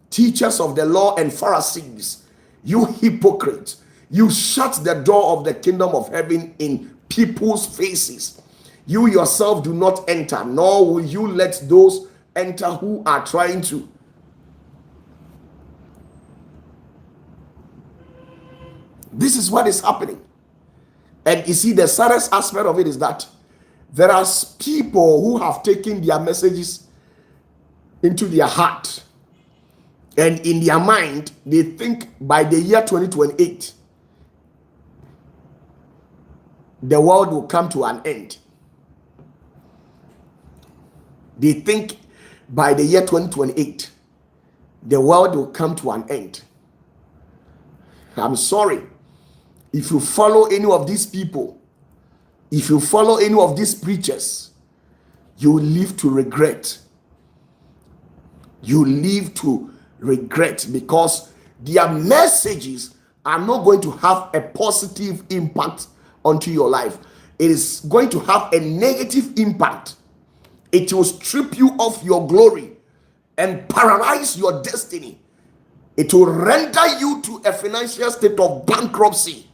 teachers of the law and Pharisees, you hypocrites! You shut the door of the kingdom of heaven in people's faces. You yourself do not enter, nor will you let those enter who are trying to." This is what is happening. And you see, the saddest aspect of it is that there are people who have taken their messages into their heart, and in their mind they think by the year 2028 the world will come to an end. They think by the year 2028 the world will come to an end. I'm sorry, if you follow any of these people, if you follow any of these preachers, you will live to regret. You live to regret, because their messages are not going to have a positive impact onto your life. It is going to have a negative impact. It will strip you of your glory. and paralyze your destiny. It will render you to a financial state of bankruptcy.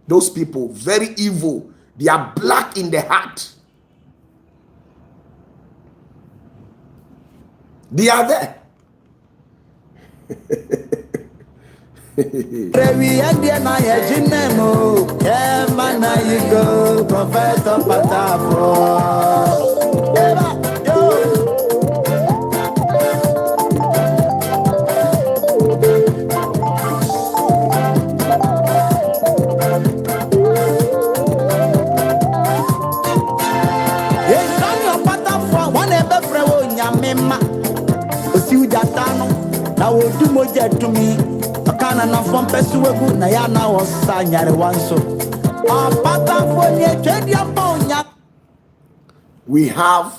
Those people, very evil. They are black in the heart. They are there. Prophet OPATAFUOR. Na wodu moja tumi akana na fompesu wegu na ya na wosa nyare wanso OPATAFUOR nye twedi aponya. We have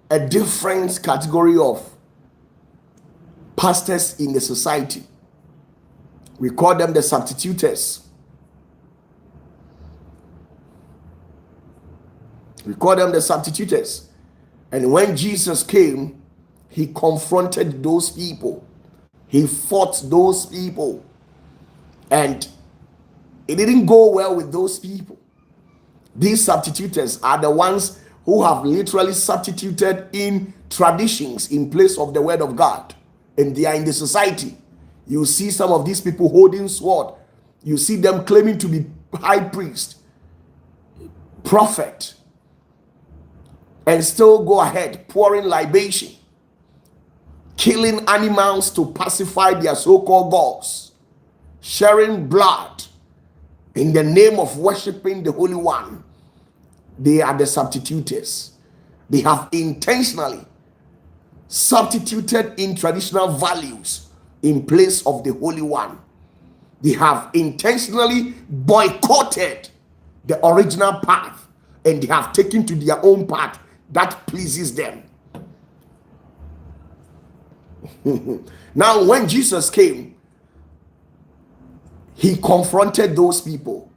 a different category of pastors in the society. We call them the substituters. We call them the substituters. And when Jesus came, he confronted those people. He fought those people. And it didn't go well with those people. These substituters are the ones who have literally substituted in traditions in place of the word of God. And they are in the society. You see some of these people holding sword. You see them claiming to be high priest, prophet, and still go ahead pouring libation, killing animals to pacify their so-called gods, sharing blood in the name of worshiping the Holy One. They are the substituters. They have intentionally substituted in traditional values in place of the Holy One. They have intentionally boycotted the original path, and they have taken to their own path that pleases them. Now, when Jesus came, he confronted those people.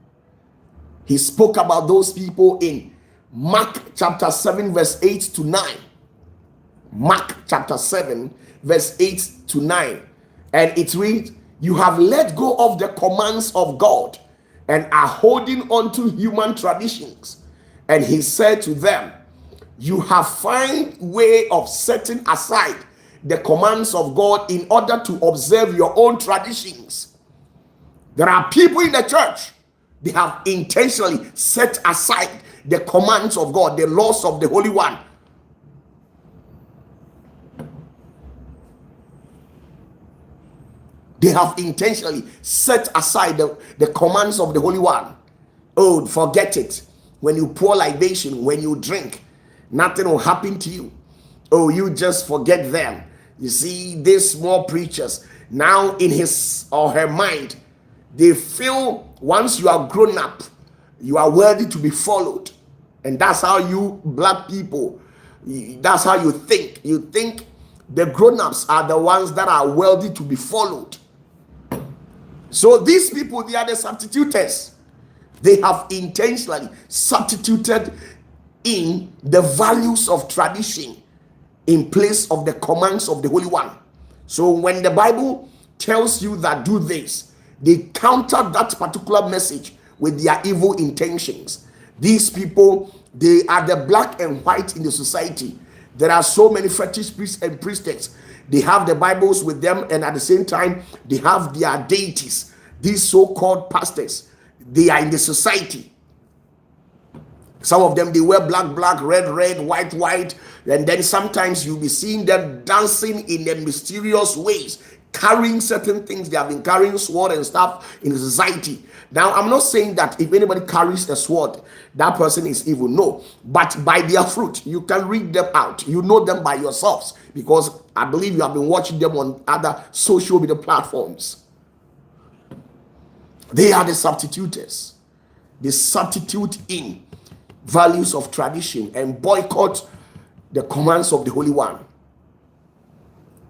He spoke about those people in Mark chapter 7 verse 8 to 9. Mark chapter 7 verse 8 to 9. And it reads, "You have let go of the commands of God and are holding on to human traditions." And he said to them, "You have found way of setting aside the commands of God in order to observe your own traditions." There are people in the church, they have intentionally set aside the commands of God, the laws of the Holy One. They have intentionally set aside the commands of the Holy One. Oh, forget it. When you pour libation, when you drink, nothing will happen to you. Oh, you just forget them. You see, these small preachers, now in his or her mind, they feel once you are grown up, you are worthy to be followed. And that's how you black people, that's how you think. You think the grown-ups are the ones that are worthy to be followed. So these people, they are the substituters. They have intentionally substituted in the values of tradition in place of the commands of the Holy One. So when the Bible tells you that do this, they counter that particular message with their evil intentions. These people, they are the black and white in the society. There are so many fetish priests and priestesses. They have the Bibles with them, and at the same time, they have their deities. These so-called pastors, they are in the society. Some of them, they wear black, black, red, red, white, white. And then sometimes you'll be seeing them dancing in the mysterious ways, carrying certain things. They have been carrying sword and stuff in the society. Now, I'm not saying that if anybody carries a sword, that person is evil. No. But by their fruit, you can read them out. You know them by yourselves, because I believe you have been watching them on other social media platforms. They are the substituters. They substitute in values of tradition and boycott the commands of the Holy One.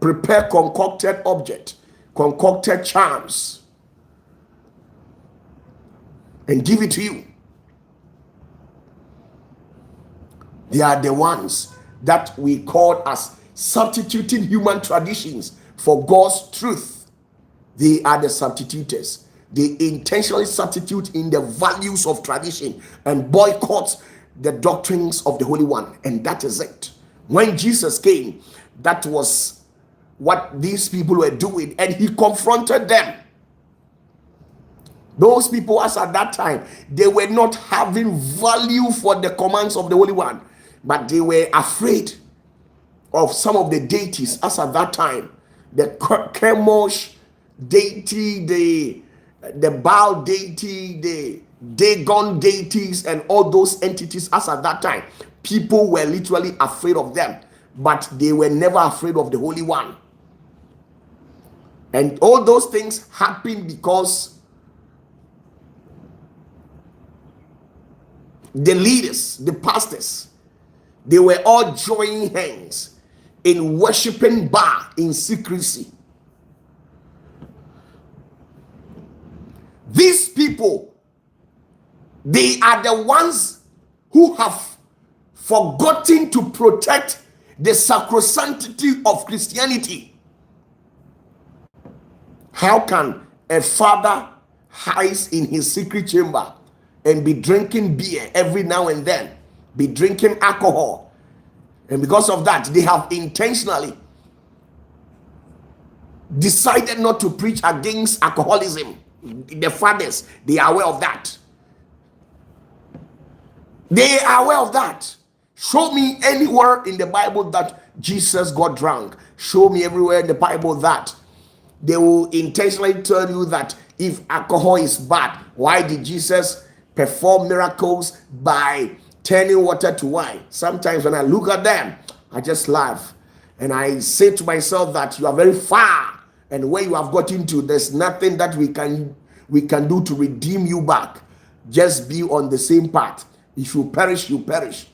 Prepare concocted object, concocted charms, and give it to you. They are the ones that we call as substituting human traditions for God's truth. They are the substituters. They intentionally substitute in the values of tradition and boycott the doctrines of the Holy One. And that is it. When Jesus came, that was what these people were doing, and he confronted them. Those people, as at that time, they were not having value for the commands of the Holy One, but they were afraid of some of the deities, as at that time, the Chemosh deity, the Baal deity, the Dagon deities, and all those entities. As at that time, people were literally afraid of them, but they were never afraid of the Holy One. And all those things happened because the leaders, the pastors, they were all joining hands in worshiping Baal in secrecy. These people, they are the ones who have forgotten to protect the sacrosanctity of Christianity. How can a father hide in his secret chamber and be drinking beer every now and then, be drinking alcohol? And because of that, they have intentionally decided not to preach against alcoholism. The fathers, they are aware of that. They are aware of that. Show me anywhere in the Bible that Jesus got drunk. Show me everywhere in the Bible that they will intentionally tell you that if alcohol is bad, why did Jesus perform miracles by turning water to wine? Sometimes when I look at them, I just laugh and I say to myself that you are very far, and where you have gotten to, there's nothing that we can do to redeem you back. Just be on the same path. If you perish, you perish,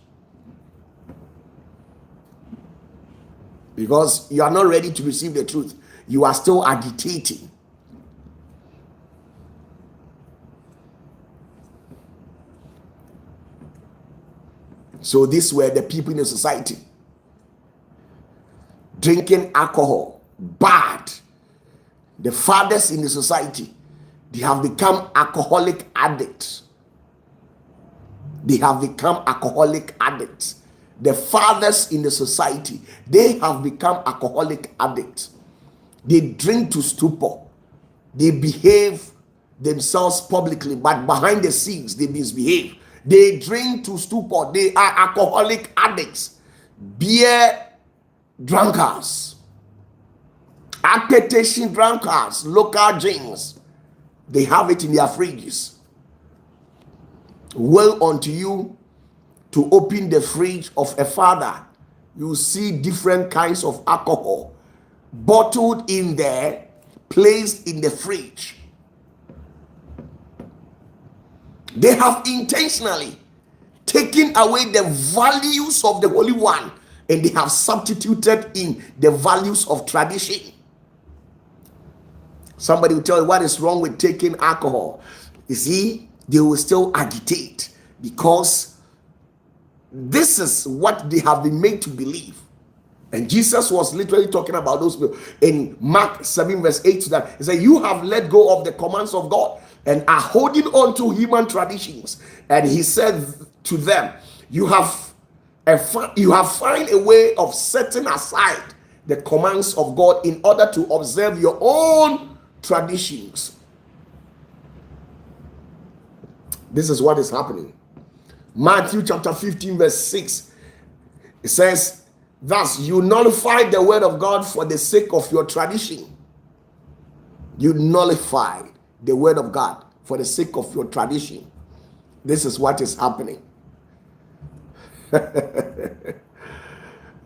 because you are not ready to receive the truth. You are still agitating. So these were the people in the society. Drinking alcohol, bad. The fathers in the society, they have become alcoholic addicts. They have become alcoholic addicts. The fathers in the society, they have become alcoholic addicts. They drink to stupor. They behave themselves publicly, but behind the scenes, they misbehave. They drink to stupor. They are alcoholic addicts. Beer drunkards. Appetition drunkards. Local gins. They have it in their fridges. Well unto you to open the fridge of a father. You see different kinds of alcohol bottled in there, placed in the fridge. They have intentionally taken away the values of the Holy One, and they have substituted in the values of tradition. Somebody will tell you what is wrong with taking alcohol. You see, they will still agitate because this is what they have been made to believe. And Jesus was literally talking about those people in Mark 7 verse 8 to that. He said, you have let go of the commands of God and are holding on to human traditions. And he said to them, you have found a way of setting aside the commands of God in order to observe your own traditions. This is what is happening. Matthew chapter 15 verse 6. It says, thus you nullify the word of God for the sake of your tradition. You nullify the word of God for the sake of your tradition. This is what is happening.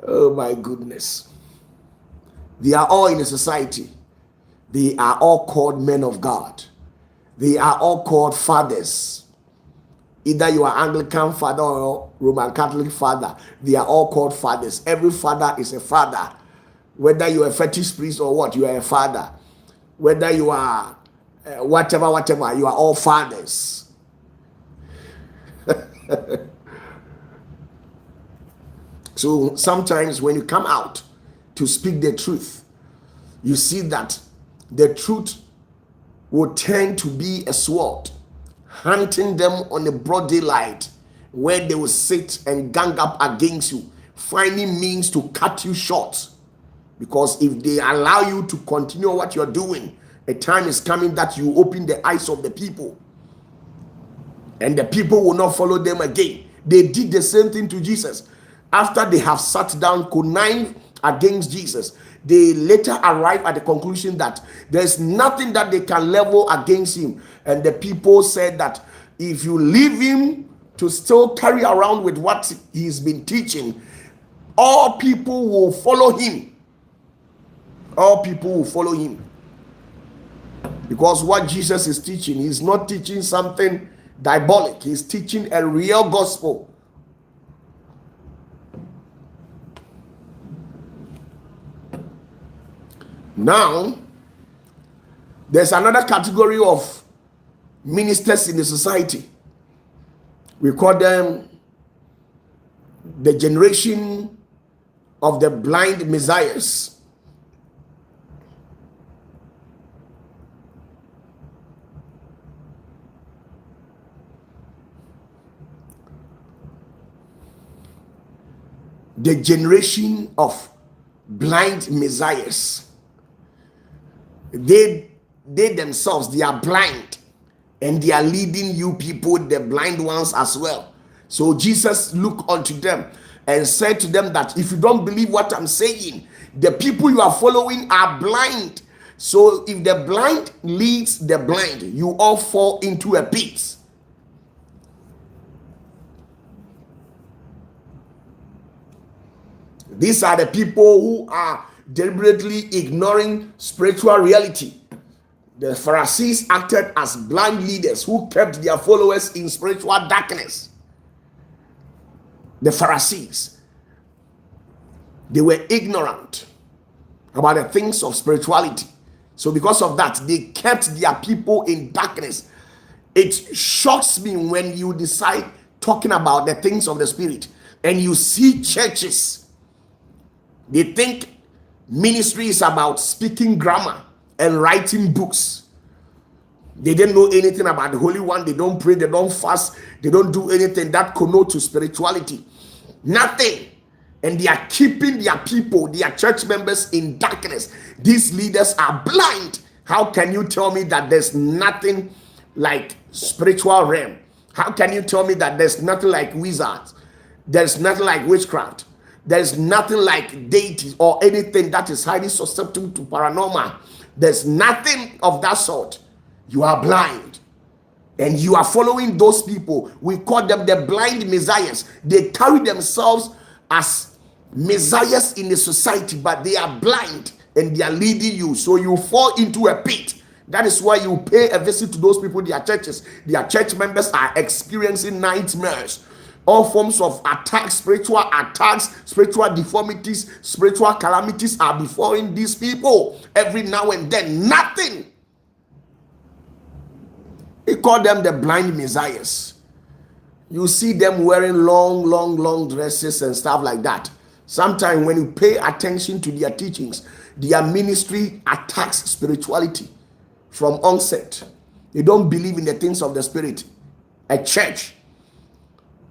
Oh my goodness. They are all in a society. They are all called men of God. They are all called fathers. Either you are Anglican father or Roman Catholic father. They are all called fathers. Every father is a father. Whether you are a fetish priest or what, you are a father. Whether you are whatever, you are all fathers. So sometimes when you come out to speak the truth, you see that the truth will tend to be a sword, hunting them on the broad daylight, where they will sit and gang up against you, finding means to cut you short. Because if they allow you to continue what you're doing, a time is coming that you open the eyes of the people, and the people will not follow them again. They did the same thing to Jesus. After they have sat down, connived against Jesus, they later arrive at the conclusion that there's nothing that they can level against him. And the people said that if you leave him to still carry around with what he's been teaching, all people will follow him. All people will follow him. Because what Jesus is teaching, he's not teaching something diabolic. He's teaching a real gospel. Now, there's another category of ministers in the society. We call them the generation of the blind messiahs. The generation of blind messiahs. They themselves, they are blind, and they are leading you people, the blind ones, as well. So Jesus looked unto them and said to them that if you don't believe what I'm saying, the people you are following are blind. So if the blind leads the blind, you all fall into a pit. These are the people who are deliberately ignoring spiritual reality. The Pharisees acted as blind leaders who kept their followers in spiritual darkness. The Pharisees, they were ignorant about the things of spirituality. So because of that, they kept their people in darkness. It shocks me when you decide talking about the things of the spirit and you see churches. They think ministry is about speaking grammar and writing books. They didn't know anything about the Holy One. They don't pray, they don't fast, they don't do anything that connotes to spirituality. Nothing. And they are keeping their people, their church members, in darkness. These leaders are blind. How can you tell me that there's nothing like spiritual realm? How can you tell me that there's nothing like wizards? There's nothing like witchcraft. There's nothing like deities or anything that is highly susceptible to paranormal. There's nothing of that sort. You are blind. And you are following those people. We call them the blind messiahs. They carry themselves as messiahs in the society, but they are blind and they are leading you. So you fall into a pit. That is why you pay a visit to those people, their churches. Their church members are experiencing nightmares. All forms of attacks, spiritual deformities, spiritual calamities are befalling these people every now and then. Nothing. We call them the blind messiahs. You see them wearing long dresses and stuff like that. Sometimes when you pay attention to their teachings, their ministry attacks spirituality from onset. They don't believe in the things of the spirit. A church,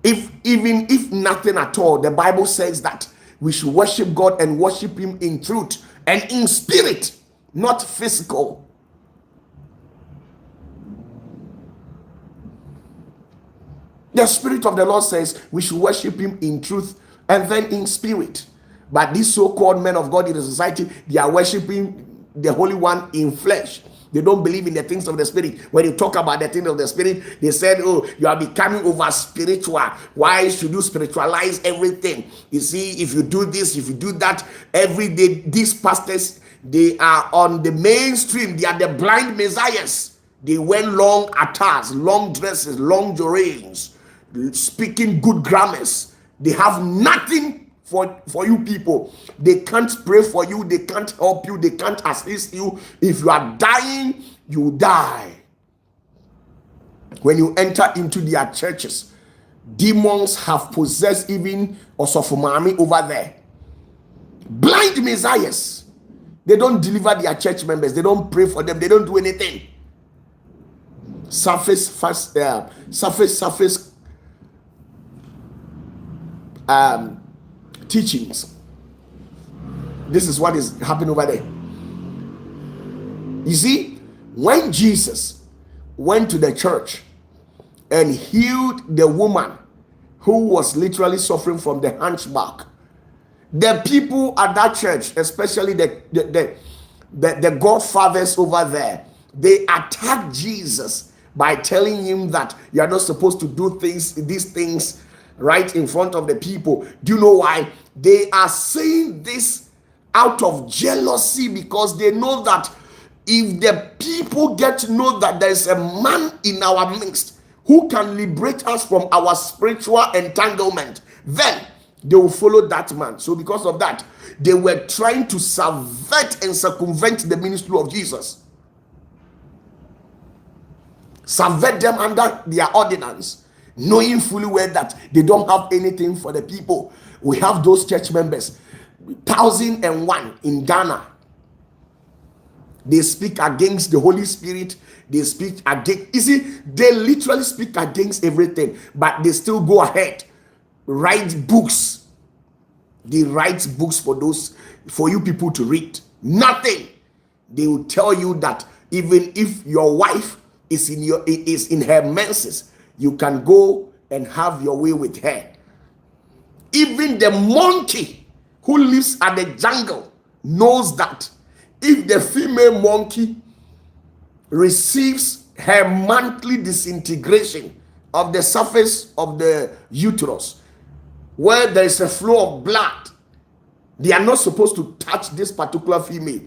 if nothing at all, the Bible says that we should worship God and worship him in truth and in spirit, not physical. The Spirit of the Lord says we should worship him in truth and then in spirit. But these so-called men of God in the society, they are worshiping the Holy One in flesh. They don't believe in the things of the spirit. When you talk about the things of the spirit, they said, oh, you are becoming over spiritual. Why should you spiritualize everything? You see, if you do this, if you do that, every day, these pastors, they are on the mainstream. They are the blind messiahs. They wear long attires, long dresses, long journeys, speaking good grammars. They have nothing for you people. They can't pray for you, they can't help you, they can't assist you. If you are dying, you die. When you enter into their churches, demons have possessed even Osofumami over there. Blind messiahs. They don't deliver their church members. They don't pray for them. They don't do anything. Surface teachings. This is what is happening over there. You see, when Jesus went to the church and healed the woman who was literally suffering from the hunchback, the people at that church, especially the godfathers over there, they attacked Jesus by telling him that you are not supposed to do these things right in front of the people. Do you know why? They are saying this out of jealousy, because they know that if the people get to know that there is a man in our midst who can liberate us from our spiritual entanglement, then they will follow that man. So because of that, they were trying to subvert and circumvent the ministry of Jesus. Subvert them under their ordinance, knowing fully well that they don't have anything for the people. We have those church members, 1,001 in Ghana. They speak against the Holy Spirit. They speak against, you see, they literally speak against everything, but they still go ahead, write books. They write books for you people to read. Nothing. They will tell you that even if your wife is in her menses, you can go and have your way with her. Even the monkey who lives at the jungle knows that if the female monkey receives her monthly disintegration of the surface of the uterus, where there is a flow of blood, they are not supposed to touch this particular female.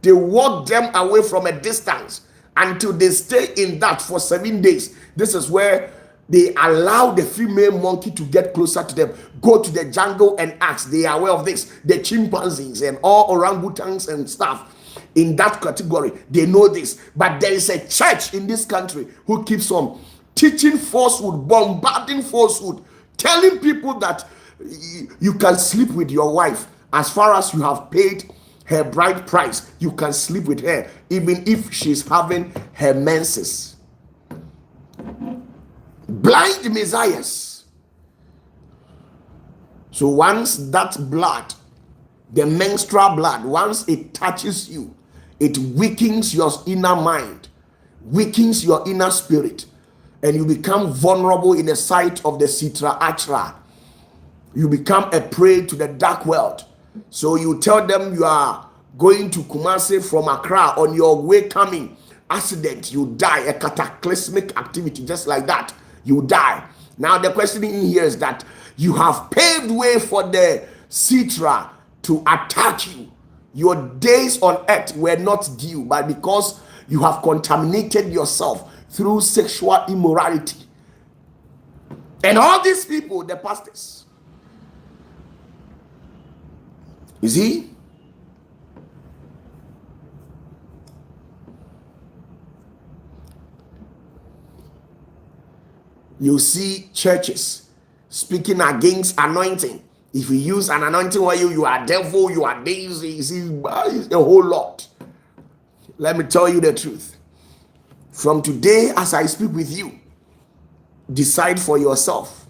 They walk them away from a distance until they stay in that for 7 days. This is where they allow the female monkey to get closer to them. Go to the jungle and ask. They are aware of this. The chimpanzees and all orangutans and stuff in that category, they know this. But there is a church in this country who keeps on teaching falsehood, bombarding falsehood, telling people that you can sleep with your wife as far as you have paid her bride price. You can sleep with her even if she's having her menses. Blind messiahs. So once that blood, the menstrual blood, once it touches you, it weakens your inner mind, weakens your inner spirit, and you become vulnerable in the sight of the Sitra Achra. You become a prey to the dark world. So you tell them you are going to Kumasi from Accra, on your way coming, accident, you die, a cataclysmic activity, just like that, you die. Now the question in here is that you have paved way for the Sitra to attack you. Your days on earth were not due, but because you have contaminated yourself through sexual immorality. And all these people, the pastors, you see, you see churches speaking against anointing. If you use an anointing oil, you are devil, you are daisy. You see, it's a whole lot. Let me tell you the truth. From today, as I speak with you, decide for yourself.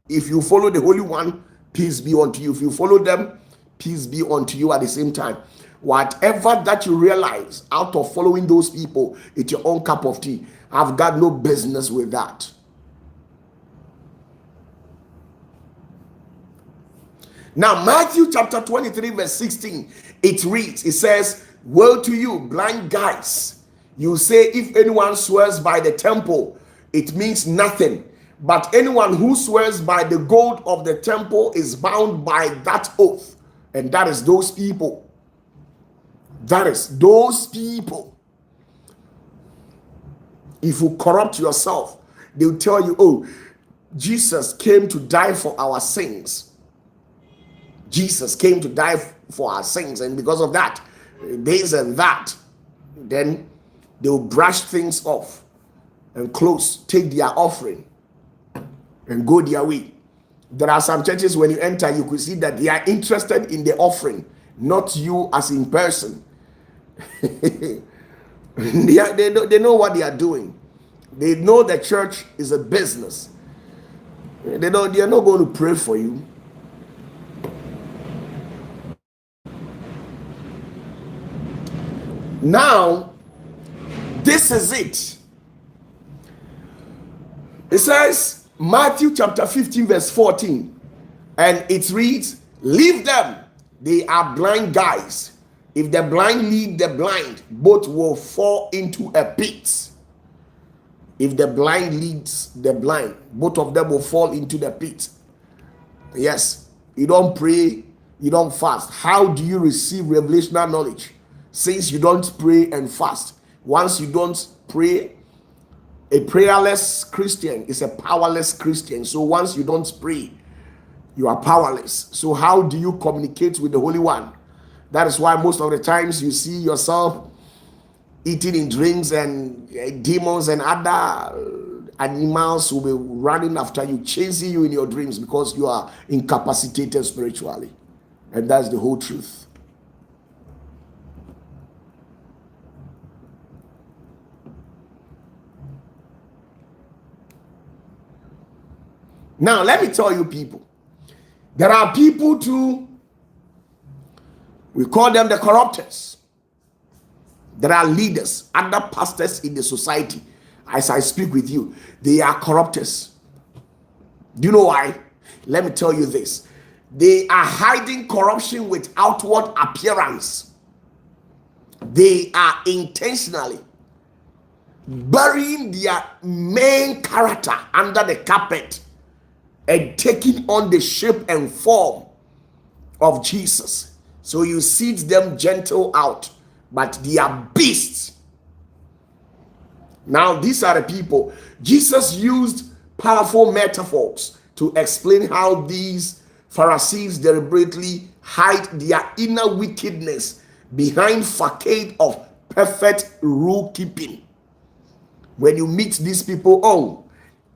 If you follow the Holy One, peace be unto you. If you follow them, peace be unto you at the same time. Whatever that you realize out of following those people, it's your own cup of tea. I've got no business with that. Now, Matthew chapter 23, verse 16, it reads, it says, "Woe to you, blind guides. You say, if anyone swears by the temple, it means nothing. But anyone who swears by the gold of the temple is bound by that oath." And that is those people. That is those people. If you corrupt yourself, they'll tell you, oh, Jesus came to die for our sins. Jesus came to die for our sins, and because of that, this and that, then they'll brush things off and close, take their offering and go their way. There are some churches, when you enter, you could see that they are interested in the offering, not you as in person. They know what they are doing. They know the church is a business. They are not going to pray for you. Now, this is it. It says, Matthew chapter 15 verse 14, and it reads, leave them, they are blind guys. If the blind lead the blind, both will fall into a pit. If the blind leads the blind, both of them will fall into the pit. Yes, you don't pray, you don't fast. How do you receive revelational knowledge? Since you don't pray and fast. Once you don't pray, a prayerless Christian is a powerless Christian. So once you don't pray, you are powerless. So how do you communicate with the Holy One? That is why most of the times you see yourself eating in dreams, and demons and other animals will be running after you, chasing you in your dreams, because you are incapacitated spiritually. And that's the whole truth. Now, let me tell you, people, there are people too, we call them the corruptors. There are leaders, other pastors in the society. As I speak with you, they are corruptors. Do you know why? Let me tell you this. They are hiding corruption with outward appearance. They are intentionally burying their main character under the carpet and taking on the shape and form of Jesus. So you see them gentle out, but they are beasts. Now, these are the people. Jesus used powerful metaphors to explain how these Pharisees deliberately hide their inner wickedness behind facade of perfect rule keeping. When you meet these people, oh,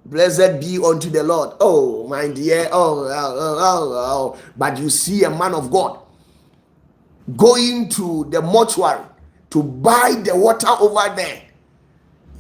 blessed be unto the Lord. Oh, my dear. Oh. But you see a man of God going to the mortuary to buy the water over there,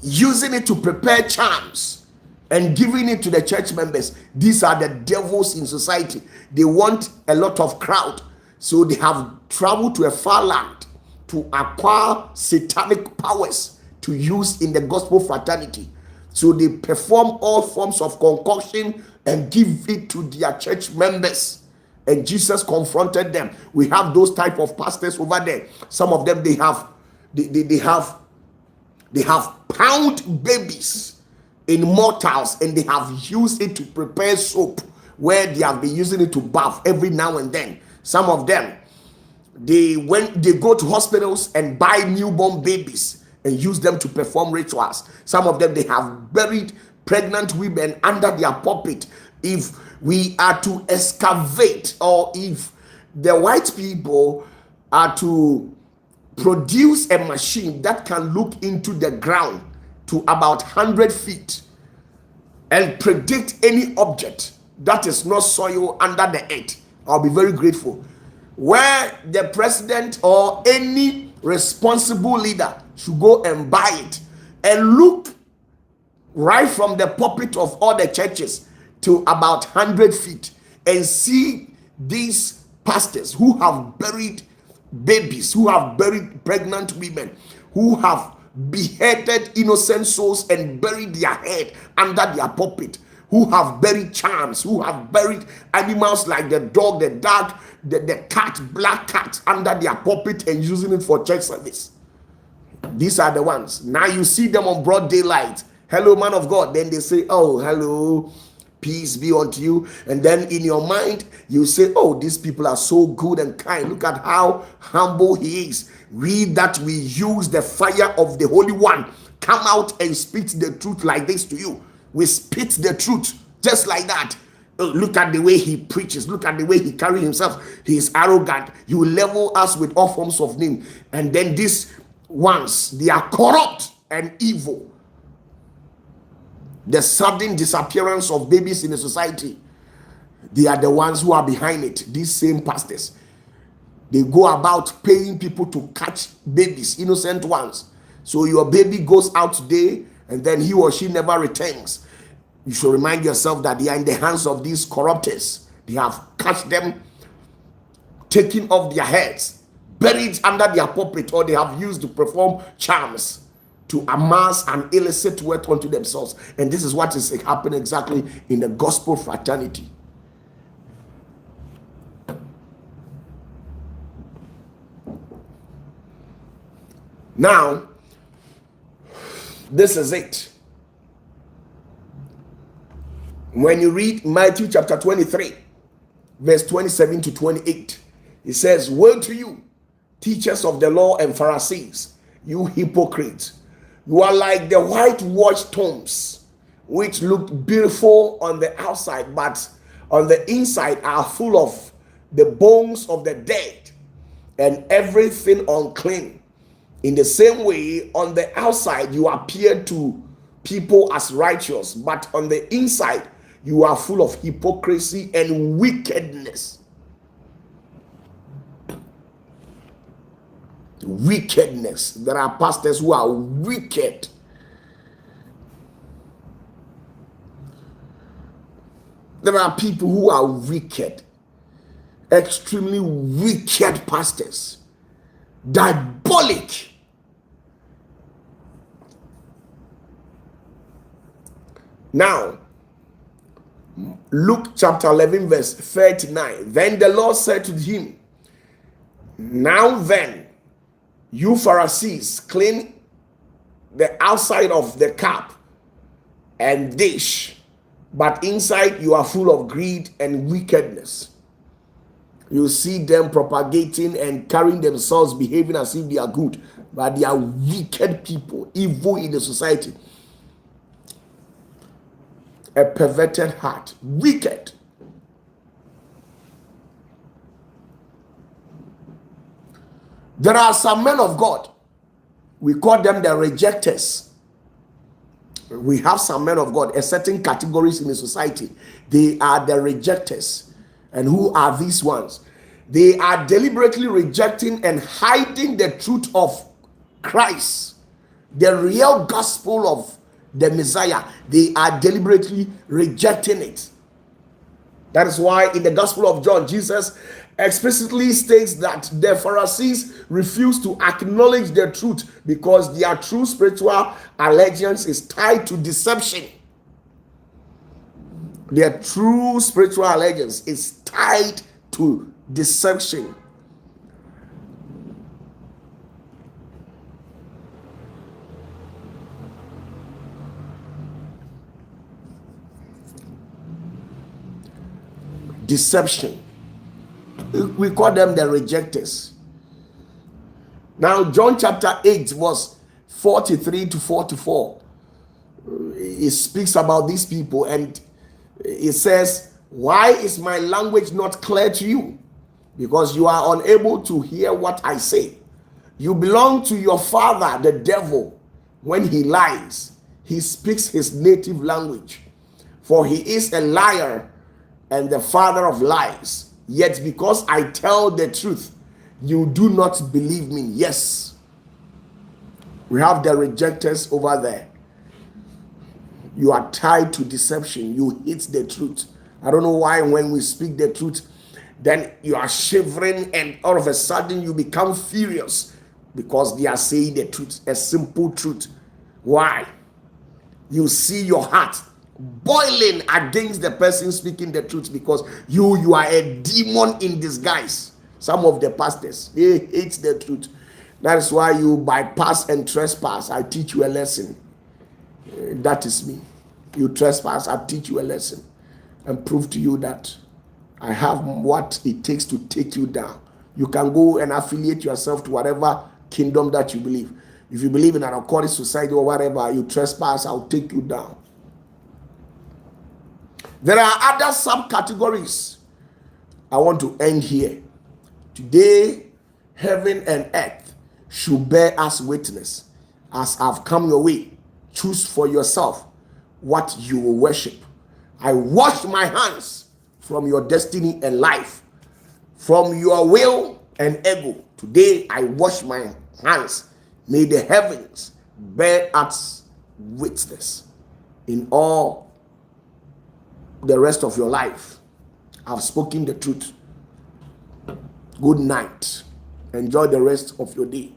using it to prepare charms and giving it to the church members. These are the devils in society. They want a lot of crowd, so they have traveled to a far land to acquire satanic powers to use in the gospel fraternity. So they perform all forms of concoction and give it to their church members. And Jesus confronted them. We have those type of pastors over there. Some of them, they have pound babies in mortals, and they have used it to prepare soap, where they have been using it to bath every now and then. Some of them, they go to hospitals and buy newborn babies and use them to perform rituals. Some of them, they have buried pregnant women under their pulpit. If we are to excavate, or if the white people are to produce a machine that can look into the ground to about 100 feet and predict any object that is not soil under the earth, I'll be very grateful. Where the president or any responsible leader should go and buy it and look right from the pulpit of all the churches to about 100 feet and see these pastors who have buried babies, who have buried pregnant women, who have beheaded innocent souls and buried their head under their pulpit, who have buried charms, who have buried animals like the dog, the duck, the cat, black cat under their pulpit and using it for church service. These are the ones. Now you see them on broad daylight. Hello, man of God. Then they say, oh, hello, peace be unto you. And then in your mind, you say, oh, these people are so good and kind. Look at how humble he is. We that we use the fire of the Holy One come out and spit the truth like this to you. We spit the truth just like that. Look at the way he preaches. Look at the way he carries himself. He is arrogant. You level us with all forms of name. And then these ones, they are corrupt and evil. The sudden disappearance of babies in the society. They are the ones who are behind it. These same pastors, they go about paying people to catch babies, innocent ones. So your baby goes out today and then he or she never returns. You should remind yourself that they are in the hands of these corruptors. They have catched them, taken off their heads, buried under their pulpit, or they have used to perform charms to amass an illicit wealth unto themselves. And this is what is happening exactly in the gospel fraternity. Now, this is it. When you read Matthew chapter 23, verse 27 to 28, it says, "Woe to you, teachers of the law and Pharisees, you hypocrites! You are like the whitewashed tombs, which look beautiful on the outside, but on the inside are full of the bones of the dead and everything unclean. In the same way, on the outside you appear to people as righteous, but on the inside you are full of hypocrisy and wickedness." Wickedness. There are pastors who are wicked. There are people who are wicked, extremely wicked pastors, diabolic. Now, Luke chapter 11, verse 39. Then the Lord said to him, "Now then, you Pharisees, clean the outside of the cup and dish, but inside you are full of greed and wickedness." You see them propagating and carrying themselves, behaving as if they are good, but they are wicked people, evil in the society. A perverted heart, wicked. There are some men of God, we call them the rejectors. We have some men of God, a certain categories in the society. They are the rejectors. And who are these ones? They are deliberately rejecting and hiding the truth of Christ, the real gospel of the Messiah. They are deliberately rejecting it. That is why in the Gospel of John, Jesus explicitly states that the Pharisees refuse to acknowledge the truth because their true spiritual allegiance is tied to deception. Their true spiritual allegiance is tied to deception. Deception. We call them the rejectors. Now, John chapter 8, verse 43 to 44, it speaks about these people, and it says, "Why is my language not clear to you? Because you are unable to hear what I say. You belong to your father, the devil. When he lies, he speaks his native language, for he is a liar and the father of lies. Yet because I tell the truth, you do not believe me." Yes, we have the rejectors over there. You are tied to deception. You hate the truth. I don't know why when we speak the truth, then you are shivering and all of a sudden you become furious because they are saying the truth, a simple truth. Why? You see your heart boiling against the person speaking the truth because you are a demon in disguise. Some of the pastors, they hate the truth. That is why you bypass and trespass. I teach you a lesson. That is me. You trespass, I teach you a lesson and prove to you that I have what it takes to take you down. You can go and affiliate yourself to whatever kingdom that you believe. If you believe in an occultist society or whatever, you trespass, I'll take you down. There are other subcategories. I want to end here. Today, heaven and earth should bear us witness. As I've come your way, choose for yourself what you will worship. I wash my hands from your destiny and life, from your will and ego. Today I wash my hands. May the heavens bear us witness in all the rest of your life. I've spoken the truth. Good night. Enjoy the rest of your day.